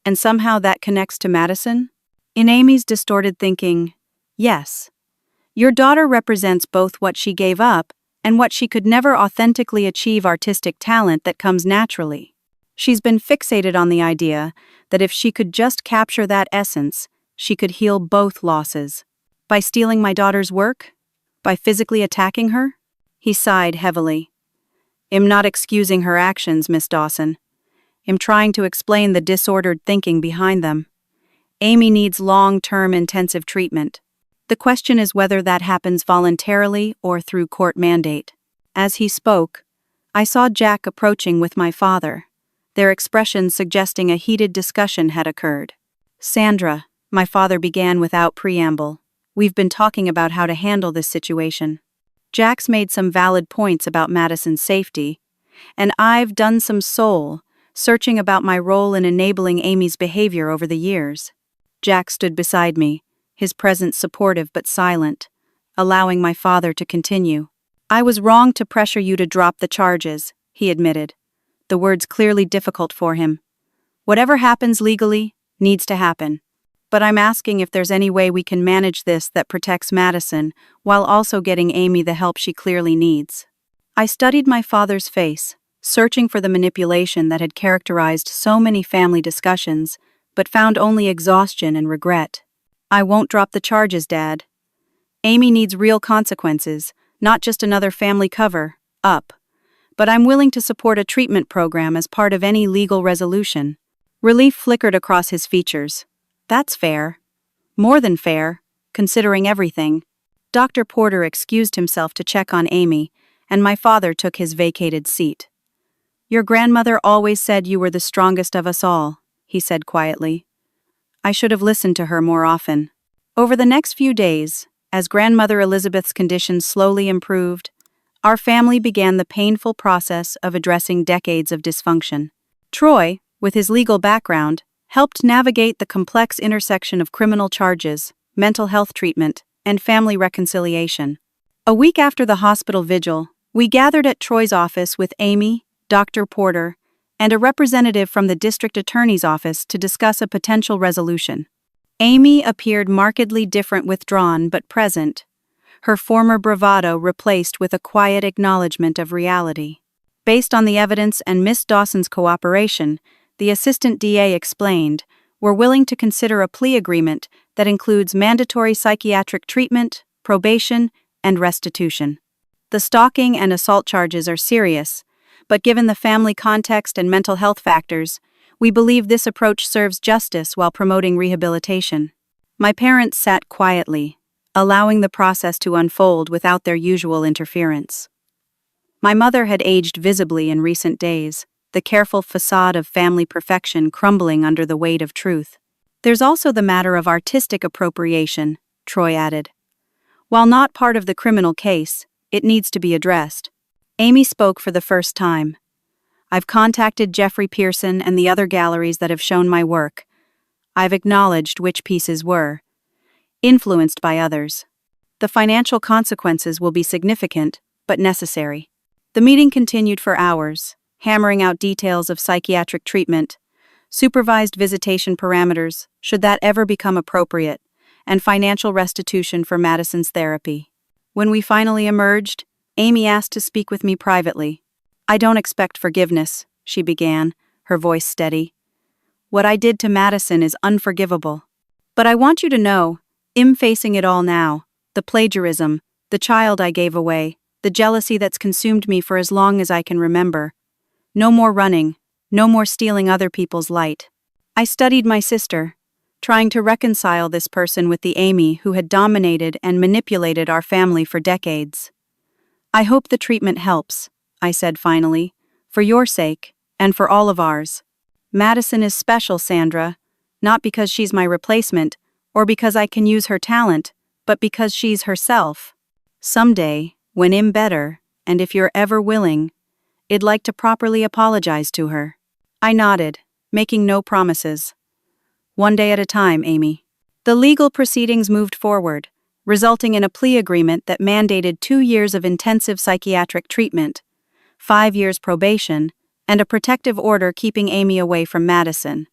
And somehow that connects to Madison? In Amy's distorted thinking, yes. Your daughter represents both what she gave up and what she could never authentically achieve artistic talent that comes naturally. She's been fixated on the idea that if she could just capture that essence, she could heal both losses. By stealing my daughter's work? By physically attacking her? He sighed heavily. I'm not excusing her actions, Miss Dawson. I'm trying to explain the disordered thinking behind them. Amy needs long-term intensive treatment. The question is whether that happens voluntarily or through court mandate. As he spoke, I saw Jack approaching with my father, their expressions suggesting a heated discussion had occurred. Sandra, my father began without preamble, we've been talking about how to handle this situation. Jack's made some valid points about Madison's safety, and I've done some soul-searching about my role in enabling Amy's behavior over the years. Jack stood beside me, his presence supportive but silent, allowing my father to continue. I was wrong to pressure you to drop the charges, he admitted, the words clearly difficult for him. Whatever happens legally needs to happen. But I'm asking if there's any way we can manage this that protects Madison while also getting Amy the help she clearly needs. I studied my father's face, searching for the manipulation that had characterized so many family discussions, but found only exhaustion and regret. I won't drop the charges, Dad. Amy needs real consequences, not just another family cover-up. But I'm willing to support a treatment program as part of any legal resolution. Relief flickered across his features. That's fair. More than fair, considering everything. Dr. Porter excused himself to check on Amy, and my father took his vacated seat. Your grandmother always said you were the strongest of us all, he said quietly. I should have listened to her more often. Over the next few days, as Grandmother Elizabeth's condition slowly improved, our family began the painful process of addressing decades of dysfunction. Troy, with his legal background, helped navigate the complex intersection of criminal charges, mental health treatment, and family reconciliation. A week after the hospital vigil, we gathered at Troy's office with Amy, Dr. Porter, and a representative from the district attorney's office to discuss a potential resolution. Amy appeared markedly different, withdrawn but present, her former bravado replaced with a quiet acknowledgement of reality. Based on the evidence and Miss Dawson's cooperation, the assistant DA explained, we're willing to consider a plea agreement that includes mandatory psychiatric treatment, probation, and restitution. The stalking and assault charges are serious, but given the family context and mental health factors, we believe this approach serves justice while promoting rehabilitation. My parents sat quietly, allowing the process to unfold without their usual interference. My mother had aged visibly in recent days, the careful facade of family perfection crumbling under the weight of truth. There's also the matter of artistic appropriation, Troy added. While not part of the criminal case, it needs to be addressed. Amy spoke for the first time. I've contacted Jeffrey Pearson and the other galleries that have shown my work. I've acknowledged which pieces were influenced by others. The financial consequences will be significant, but necessary. The meeting continued for hours, hammering out details of psychiatric treatment, supervised visitation parameters, should that ever become appropriate, and financial restitution for Madison's therapy. When we finally emerged, Amy asked to speak with me privately. I don't expect forgiveness, she began, her voice steady. What I did to Madison is unforgivable. But I want you to know, I'm facing it all now. The plagiarism, the child I gave away, the jealousy that's consumed me for as long as I can remember. No more running, no more stealing other people's light. I studied my sister, trying to reconcile this person with the Amy who had dominated and manipulated our family for decades. I hope the treatment helps, I said finally, for your sake, and for all of ours. Madison is special, Sandra. Not because she's my replacement, or because I can use her talent, but because she's herself. Someday, when I'm better, and if you're ever willing, I'd like to properly apologize to her. I nodded, making no promises. One day at a time, Amy. The legal proceedings moved forward, resulting in a plea agreement that mandated 2 years of intensive psychiatric treatment, 5 years probation, and a protective order keeping Amy away from Madison.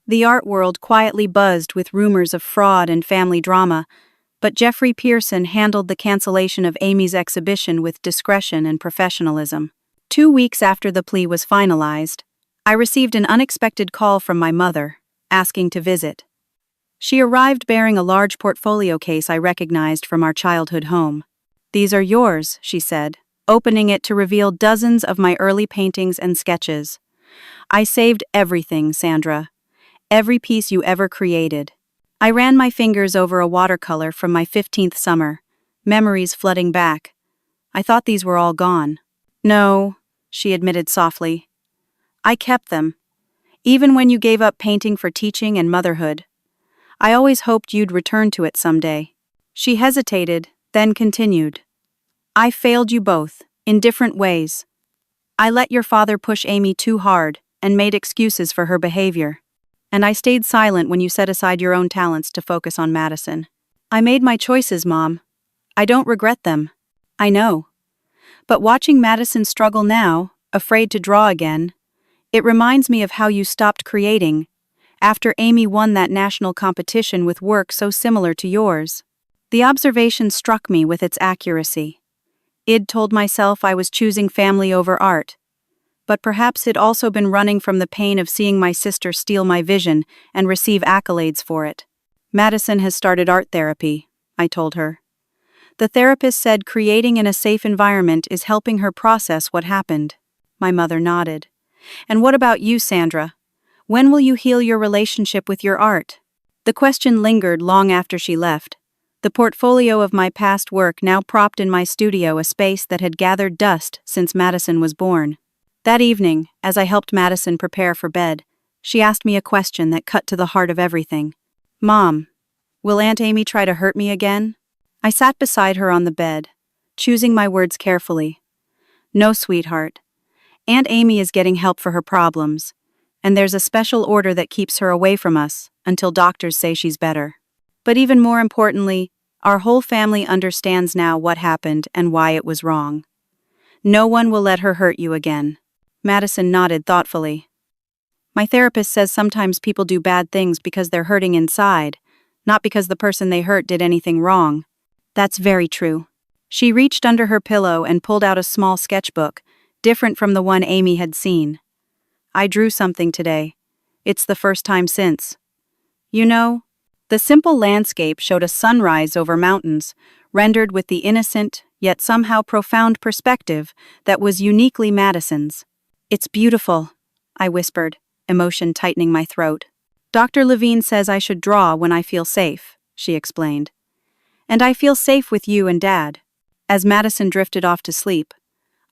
The art world quietly buzzed with rumors of fraud and family drama, but Jeffrey Pearson handled the cancellation of Amy's exhibition with discretion and professionalism. 2 weeks after the plea was finalized, I received an unexpected call from my mother, asking to visit. She arrived bearing a large portfolio case I recognized from our childhood home. "These are yours," she said, opening it to reveal dozens of my early paintings and sketches. "I saved everything, Sandra. Every piece you ever created." I ran my fingers over a watercolor from my 15th summer, memories flooding back. I thought these were all gone. "No," she admitted softly. "I kept them. Even when you gave up painting for teaching and motherhood. I always hoped you'd return to it someday." She hesitated, then continued. "I failed you both, in different ways. I let your father push Amy too hard and made excuses for her behavior. And I stayed silent when you set aside your own talents to focus on Madison. I made my choices, Mom. I don't regret them. I know. But watching Madison struggle now, afraid to draw again, it reminds me of how you stopped creating after Amy won that national competition with work so similar to yours." The observation struck me with its accuracy. I'd told myself I was choosing family over art, but perhaps I'd also been running from the pain of seeing my sister steal my vision and receive accolades for it. "Madison has started art therapy," I told her. "The therapist said creating in a safe environment is helping her process what happened." My mother nodded. "And what about you, Sandra? When will you heal your relationship with your art?" The question lingered long after she left. The portfolio of my past work now propped in my studio, a space that had gathered dust since Madison was born. That evening, as I helped Madison prepare for bed, she asked me a question that cut to the heart of everything. "Mom, will Aunt Amy try to hurt me again?" I sat beside her on the bed, choosing my words carefully. "No, sweetheart. Aunt Amy is getting help for her problems, and there's a special order that keeps her away from us until doctors say she's better. But even more importantly, our whole family understands now what happened and why it was wrong. No one will let her hurt you again." Madison nodded thoughtfully. "My therapist says sometimes people do bad things because they're hurting inside, not because the person they hurt did anything wrong." "That's very true." She reached under her pillow and pulled out a small sketchbook, different from the one Amy had seen. "I drew something today. It's the first time since." You know, the simple landscape showed a sunrise over mountains, rendered with the innocent, yet somehow profound perspective that was uniquely Madison's. "It's beautiful," I whispered, emotion tightening my throat. "Dr. Levine says I should draw when I feel safe," she explained. "And I feel safe with you and Dad." As Madison drifted off to sleep,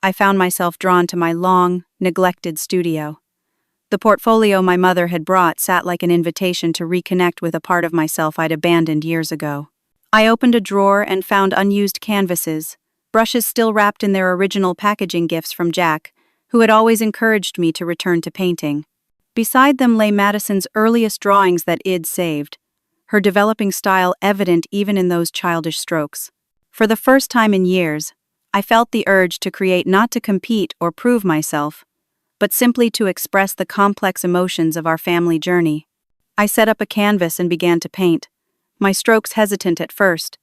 I found myself drawn to my long, neglected studio. The portfolio my mother had brought sat like an invitation to reconnect with a part of myself I'd abandoned years ago. I opened a drawer and found unused canvases, brushes still wrapped in their original packaging gifts from Jack, who had always encouraged me to return to painting. Beside them lay Madison's earliest drawings that I'd saved, her developing style evident even in those childish strokes. For the first time in years, I felt the urge to create, not to compete or prove myself, but simply to express the complex emotions of our family journey. I set up a canvas and began to paint, my strokes hesitant at first,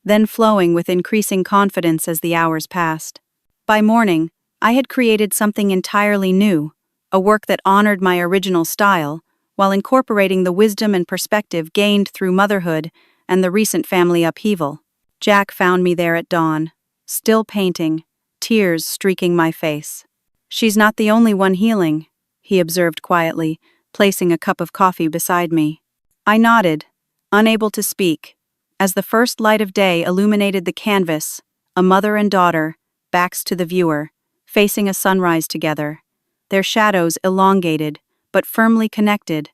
then flowing with increasing confidence as the hours passed. By morning, I had created something entirely new, a work that honored my original style, while incorporating the wisdom and perspective gained through motherhood and the recent family upheaval. Jack found me there at dawn, still painting, tears streaking my face. "She's not the only one healing," he observed quietly, placing a cup of coffee beside me. I nodded, unable to speak, as the first light of day illuminated the canvas, a mother and daughter, backs to the viewer, facing a sunrise together, their shadows elongated, but firmly connected.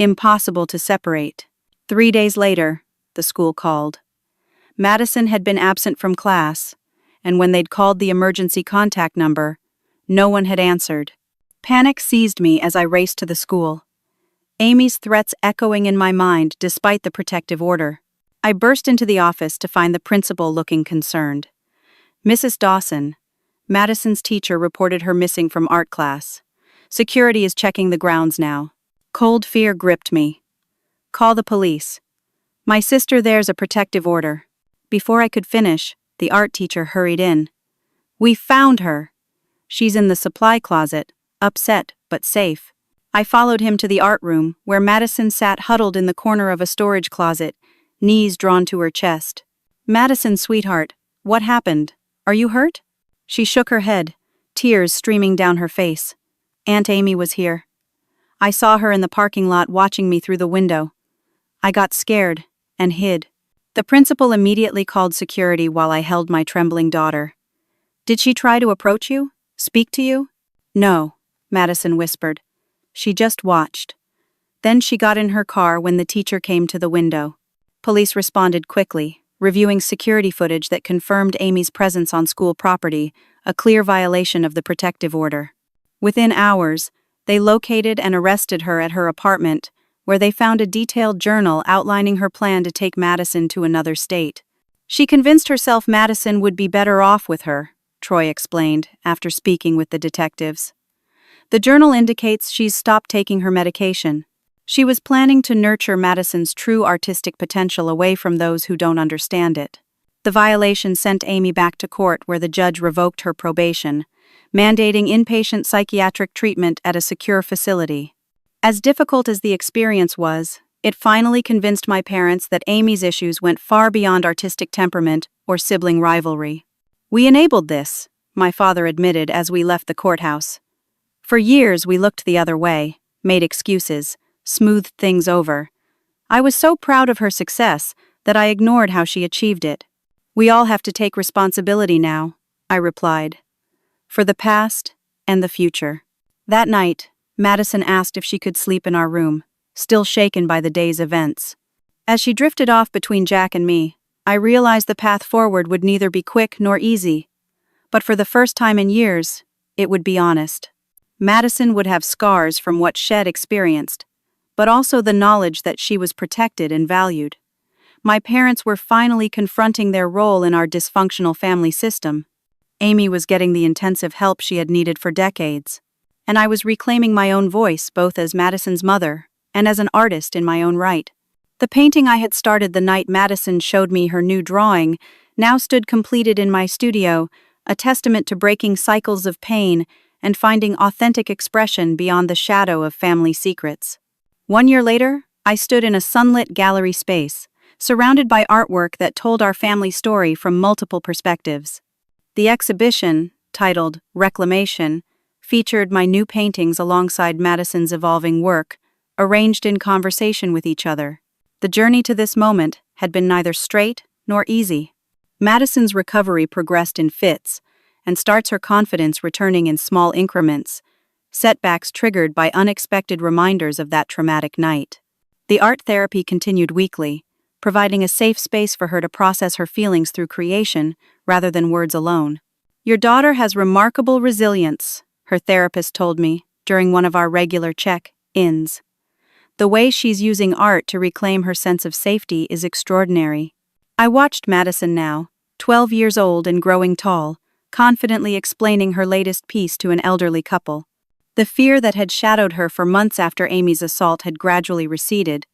impossible to separate. 3 days later, the school called. Madison had been absent from class, and when they'd called the emergency contact number, no one had answered. Panic seized me as I raced to the school, Amy's threats echoing in my mind despite the protective order. I burst into the office to find the principal looking concerned. Mrs. Dawson, Madison's teacher, reported her missing from art class. Security is checking the grounds now. Cold fear gripped me. Call the police. My sister, there's a protective order. Before I could finish, the art teacher hurried in. We found her. She's in the supply closet, upset but safe. I followed him to the art room, where Madison sat huddled in the corner of a storage closet, knees drawn to her chest. Madison, sweetheart, what happened? Are you hurt? She shook her head, tears streaming down her face. Aunt Amy was here. I saw her in the parking lot watching me through the window. I got scared and hid. The principal immediately called security while I held my trembling daughter. Did she try to approach you? Speak to you? No, Madison whispered. She just watched. Then she got in her car when the teacher came to the window. Police responded quickly, reviewing security footage that confirmed Amy's presence on school property, a clear violation of the protective order. Within hours, they located and arrested her at her apartment, where they found a detailed journal outlining her plan to take Madison to another state. She convinced herself Madison would be better off with her, Troy explained, after speaking with the detectives. The journal indicates she's stopped taking her medication. She was planning to nurture Madison's true artistic potential away from those who don't understand it. The violation sent Amy back to court, where the judge revoked her probation, mandating inpatient psychiatric treatment at a secure facility. As difficult as the experience was, it finally convinced my parents that Amy's issues went far beyond artistic temperament or sibling rivalry. We enabled this, my father admitted as we left the courthouse. For years we looked the other way, made excuses, smoothed things over. I was so proud of her success that I ignored how she achieved it. We all have to take responsibility now, I replied. For the past and the future. That night, Madison asked if she could sleep in our room, still shaken by the day's events. As she drifted off between Jack and me, I realized the path forward would neither be quick nor easy. But for the first time in years, it would be honest. Madison would have scars from what Shed experienced, but also the knowledge that she was protected and valued. My parents were finally confronting their role in our dysfunctional family system. Amy was getting the intensive help she had needed for decades, and I was reclaiming my own voice both as Madison's mother and as an artist in my own right. The painting I had started the night Madison showed me her new drawing now stood completed in my studio, a testament to breaking cycles of pain and finding authentic expression beyond the shadow of family secrets. 1 year later, I stood in a sunlit gallery space, surrounded by artwork that told our family story from multiple perspectives. The exhibition, titled Reclamation, featured my new paintings alongside Madison's evolving work, arranged in conversation with each other. The journey to this moment had been neither straight nor easy. Madison's recovery progressed in fits, and starts her confidence returning in small increments, setbacks triggered by unexpected reminders of that traumatic night. The art therapy continued weekly, providing a safe space for her to process her feelings through creation rather than words alone. Your daughter has remarkable resilience, her therapist told me during one of our regular check-ins. The way she's using art to reclaim her sense of safety is extraordinary. I watched Madison now, 12 years old and growing tall, confidently explaining her latest piece to an elderly couple. The fear that had shadowed her for months after Amy's assault had gradually receded,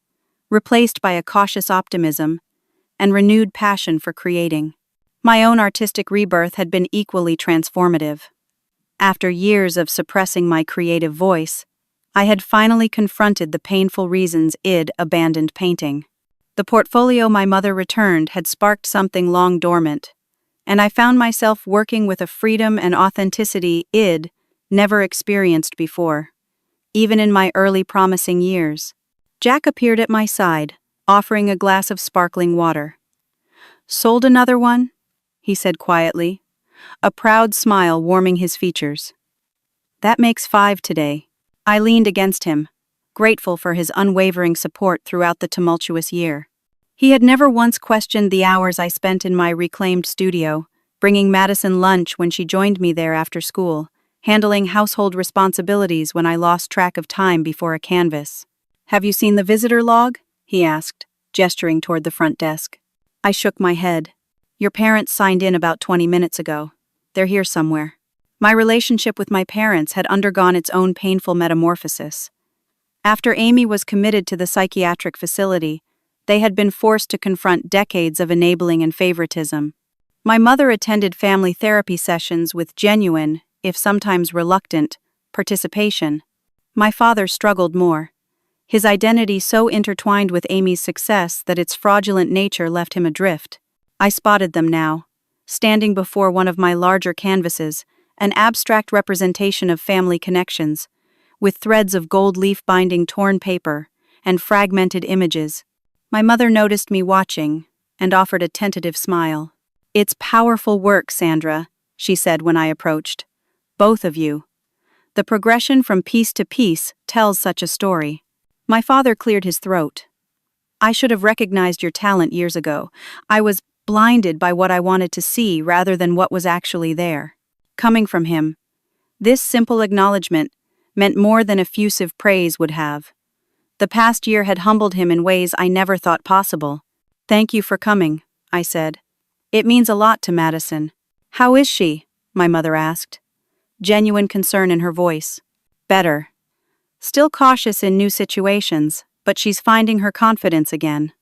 replaced by a cautious optimism and renewed passion for creating. My own artistic rebirth had been equally transformative. After years of suppressing my creative voice, I had finally confronted the painful reasons I'd abandoned painting. The portfolio my mother returned had sparked something long dormant, and I found myself working with a freedom and authenticity I'd never experienced before, even in my early promising years. Jack appeared at my side, offering a glass of sparkling water. "Sold another one?" he said quietly, a proud smile warming his features. "That makes 5 today." I leaned against him, grateful for his unwavering support throughout the tumultuous year. He had never once questioned the hours I spent in my reclaimed studio, bringing Madison lunch when she joined me there after school, handling household responsibilities when I lost track of time before a canvas. "Have you seen the visitor log?" he asked, gesturing toward the front desk. I shook my head. "Your parents signed in about 20 minutes ago. They're here somewhere." My relationship with my parents had undergone its own painful metamorphosis. After Amy was committed to the psychiatric facility, they had been forced to confront decades of enabling and favoritism. My mother attended family therapy sessions with genuine, if sometimes reluctant, participation. My father struggled more. His identity so intertwined with Amy's success that its fraudulent nature left him adrift. I spotted them now, standing before one of my larger canvases, an abstract representation of family connections, with threads of gold leaf binding torn paper and fragmented images. My mother noticed me watching and offered a tentative smile. "It's powerful work, Sandra," she said when I approached. "Both of you. The progression from piece to piece tells such a story." My father cleared his throat. "I should have recognized your talent years ago. I was blinded by what I wanted to see rather than what was actually there." Coming from him, this simple acknowledgement meant more than effusive praise would have. The past year had humbled him in ways I never thought possible. "Thank you for coming," I said. "It means a lot to Madison." "How is she?" my mother asked. Genuine concern in her voice. "Better. Still cautious in new situations, but she's finding her confidence again.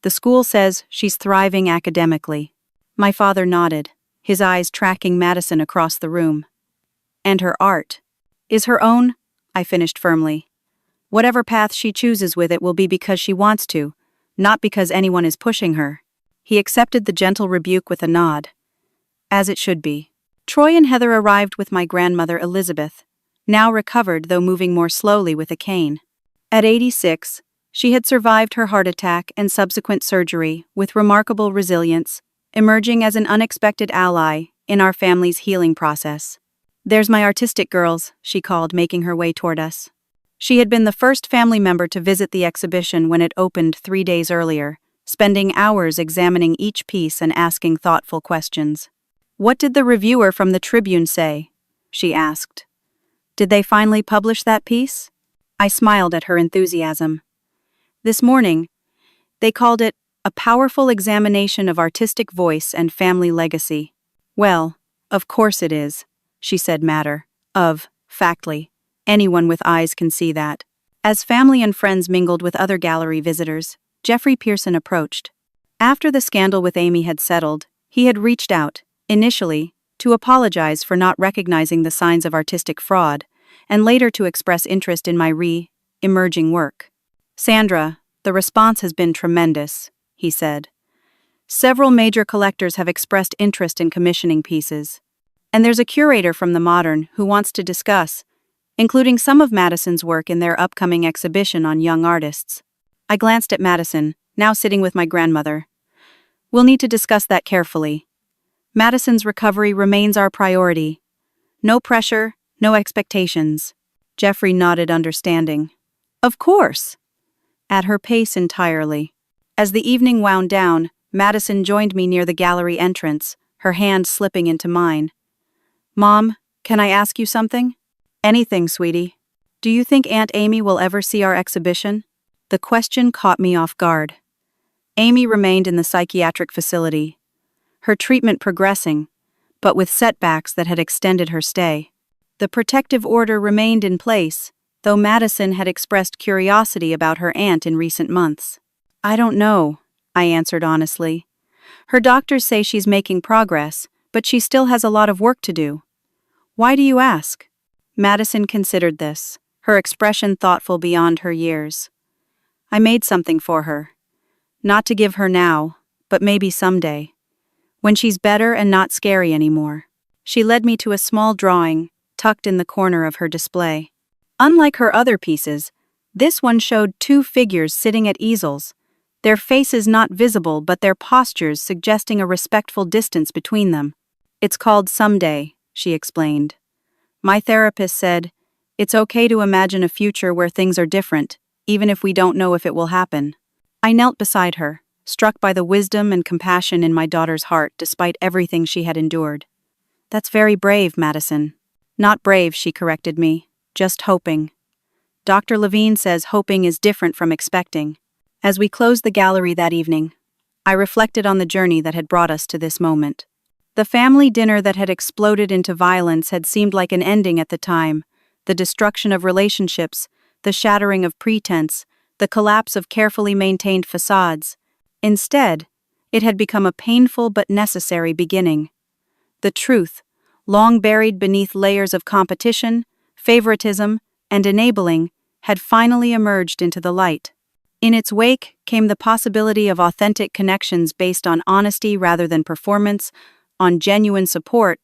The school says she's thriving academically." My father nodded, his eyes tracking Madison across the room. "And her art is her own," I finished firmly. "Whatever path she chooses with it will be because she wants to, not because anyone is pushing her." He accepted the gentle rebuke with a nod. "As it should be." Troy and Heather arrived with my grandmother Elizabeth, now recovered though moving more slowly with a cane. At 86, she had survived her heart attack and subsequent surgery with remarkable resilience, emerging as an unexpected ally in our family's healing process. "There's my artistic girls," she called, making her way toward us. She had been the first family member to visit the exhibition when it opened 3 days earlier, spending hours examining each piece and asking thoughtful questions. "What did the reviewer from the Tribune say?" she asked. "Did they finally publish that piece?" I smiled at her enthusiasm. "This morning, they called it a powerful examination of artistic voice and family legacy." "Well, of course it is," she said factly. Anyone with eyes can see that. As family and friends mingled with other gallery visitors, Jeffrey Pearson approached. After the scandal with Amy had settled, he had reached out, initially, to apologize for not recognizing the signs of artistic fraud, and later to express interest in my emerging work. "Sandra, the response has been tremendous," he said. "Several major collectors have expressed interest in commissioning pieces. And there's a curator from the Modern who wants to discuss, including some of Madison's work in their upcoming exhibition on young artists." I glanced at Madison, now sitting with my grandmother. "We'll need to discuss that carefully. Madison's recovery remains our priority. No pressure, no expectations." Jeffrey nodded understanding. "Of course." At her pace entirely. As the evening wound down, Madison joined me near the gallery entrance, her hand slipping into mine. "Mom, can I ask you something?" "Anything, sweetie." "Do you think Aunt Amy will ever see our exhibition?" The question caught me off guard. Amy remained in the psychiatric facility, her treatment progressing, but with setbacks that had extended her stay. The protective order remained in place, though Madison had expressed curiosity about her aunt in recent months. "I don't know," I answered honestly. "Her doctors say she's making progress, but she still has a lot of work to do." "Why do you ask?" Madison considered this, her expression thoughtful beyond her years. "I made something for her. Not to give her now, but maybe someday. When she's better and not scary anymore." She led me to a small drawing, tucked in the corner of her display. Unlike her other pieces, this one showed 2 figures sitting at easels, their faces not visible but their postures suggesting a respectful distance between them. "It's called Someday," she explained. "My therapist said, It's okay to imagine a future where things are different, even if we don't know if it will happen. I knelt beside her, struck by the wisdom and compassion in my daughter's heart despite everything she had endured. That's very brave, Madison. Not brave, she corrected me. Just hoping. Dr. Levine says hoping is different from expecting. As we closed the gallery that evening, I reflected on the journey that had brought us to this moment. The family dinner that had exploded into violence had seemed like an ending at the time, the destruction of relationships, the shattering of pretense, the collapse of carefully maintained facades. Instead, it had become a painful but necessary beginning. The truth, long buried beneath layers of competition, favoritism, and enabling, had finally emerged into the light. In its wake came the possibility of authentic connections based on honesty rather than performance, on genuine support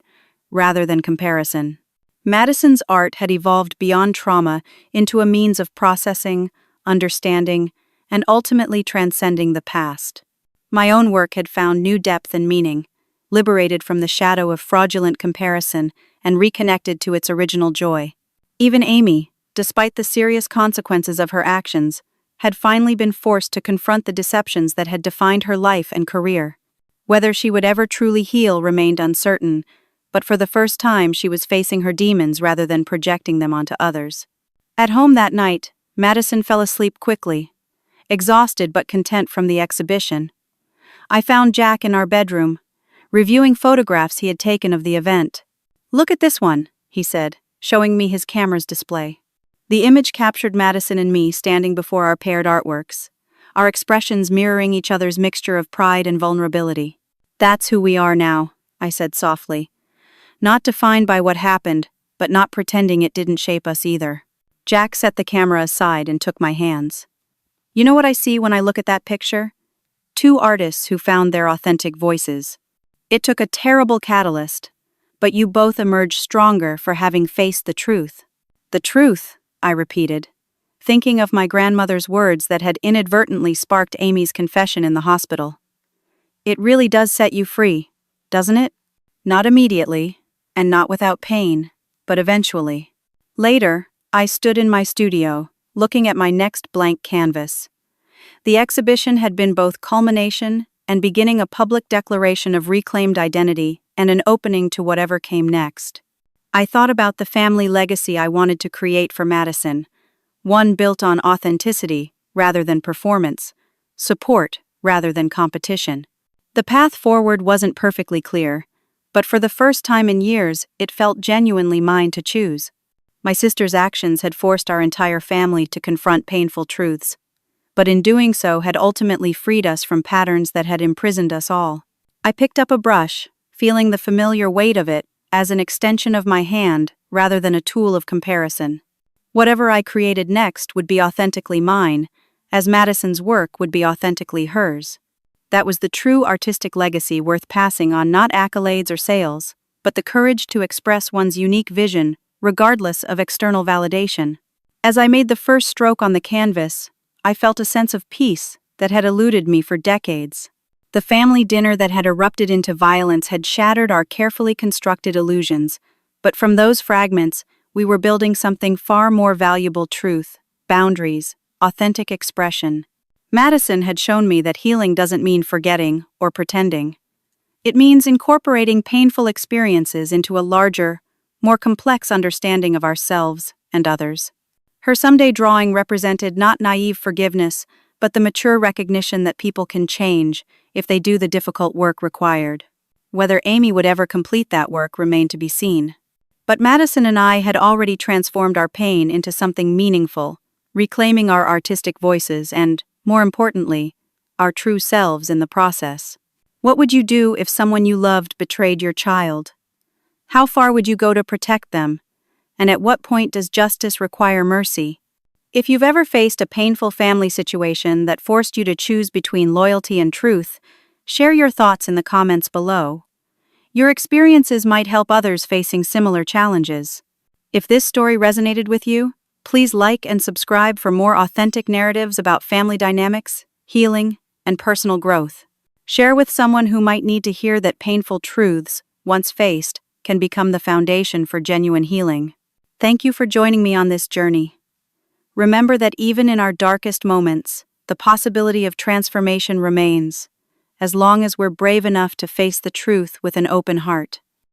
rather than comparison. Madison's art had evolved beyond trauma into a means of processing, understanding, and ultimately transcending the past. My own work had found new depth and meaning, liberated from the shadow of fraudulent comparison and reconnected to its original joy. Even Amy, despite the serious consequences of her actions, had finally been forced to confront the deceptions that had defined her life and career. Whether she would ever truly heal remained uncertain, but for the first time she was facing her demons rather than projecting them onto others. At home that night, Madison fell asleep quickly, exhausted but content from the exhibition. I found Jack in our bedroom, reviewing photographs he had taken of the event. "Look at this one," he said, showing me his camera's display. The image captured Madison and me standing before our paired artworks, our expressions mirroring each other's mixture of pride and vulnerability. "That's who we are now," I said softly. "Not defined by what happened, but not pretending it didn't shape us either." Jack set the camera aside and took my hands. "You know what I see when I look at that picture? Two artists who found their authentic voices. It took a terrible catalyst, but you both emerged stronger for having faced the truth." "The truth," I repeated, thinking of my grandmother's words that had inadvertently sparked Amy's confession in the hospital. "It really does set you free, doesn't it? Not immediately, and not without pain, but eventually." Later, I stood in my studio, looking at my next blank canvas. The exhibition had been both culmination and beginning a public declaration of reclaimed identity and an opening to whatever came next. I thought about the family legacy I wanted to create for Madison, one built on authenticity rather than performance, support rather than competition. The path forward wasn't perfectly clear, but for the first time in years, it felt genuinely mine to choose. My sister's actions had forced our entire family to confront painful truths, but in doing so had ultimately freed us from patterns that had imprisoned us all. I picked up a brush, feeling the familiar weight of it as an extension of my hand rather than a tool of comparison. Whatever I created next would be authentically mine, as Madison's work would be authentically hers. That was the true artistic legacy worth passing on, not accolades or sales, but the courage to express one's unique vision regardless of external validation. As I made the first stroke on the canvas, I felt a sense of peace that had eluded me for decades. The family dinner that had erupted into violence had shattered our carefully constructed illusions, but from those fragments, we were building something far more valuable: truth, boundaries, authentic expression. Madison had shown me that healing doesn't mean forgetting or pretending. It means incorporating painful experiences into a larger, more complex understanding of ourselves and others. Her someday drawing represented not naive forgiveness, but the mature recognition that people can change if they do the difficult work required. Whether Amy would ever complete that work remained to be seen. But Madison and I had already transformed our pain into something meaningful, reclaiming our artistic voices and, more importantly, our true selves in the process. What would you do if someone you loved betrayed your child? How far would you go to protect them? And at what point does justice require mercy? If you've ever faced a painful family situation that forced you to choose between loyalty and truth, share your thoughts in the comments below. Your experiences might help others facing similar challenges. If this story resonated with you, please like and subscribe for more authentic narratives about family dynamics, healing, and personal growth. Share with someone who might need to hear that painful truths, once faced, can become the foundation for genuine healing. Thank you for joining me on this journey. Remember that even in our darkest moments, the possibility of transformation remains, as long as we're brave enough to face the truth with an open heart.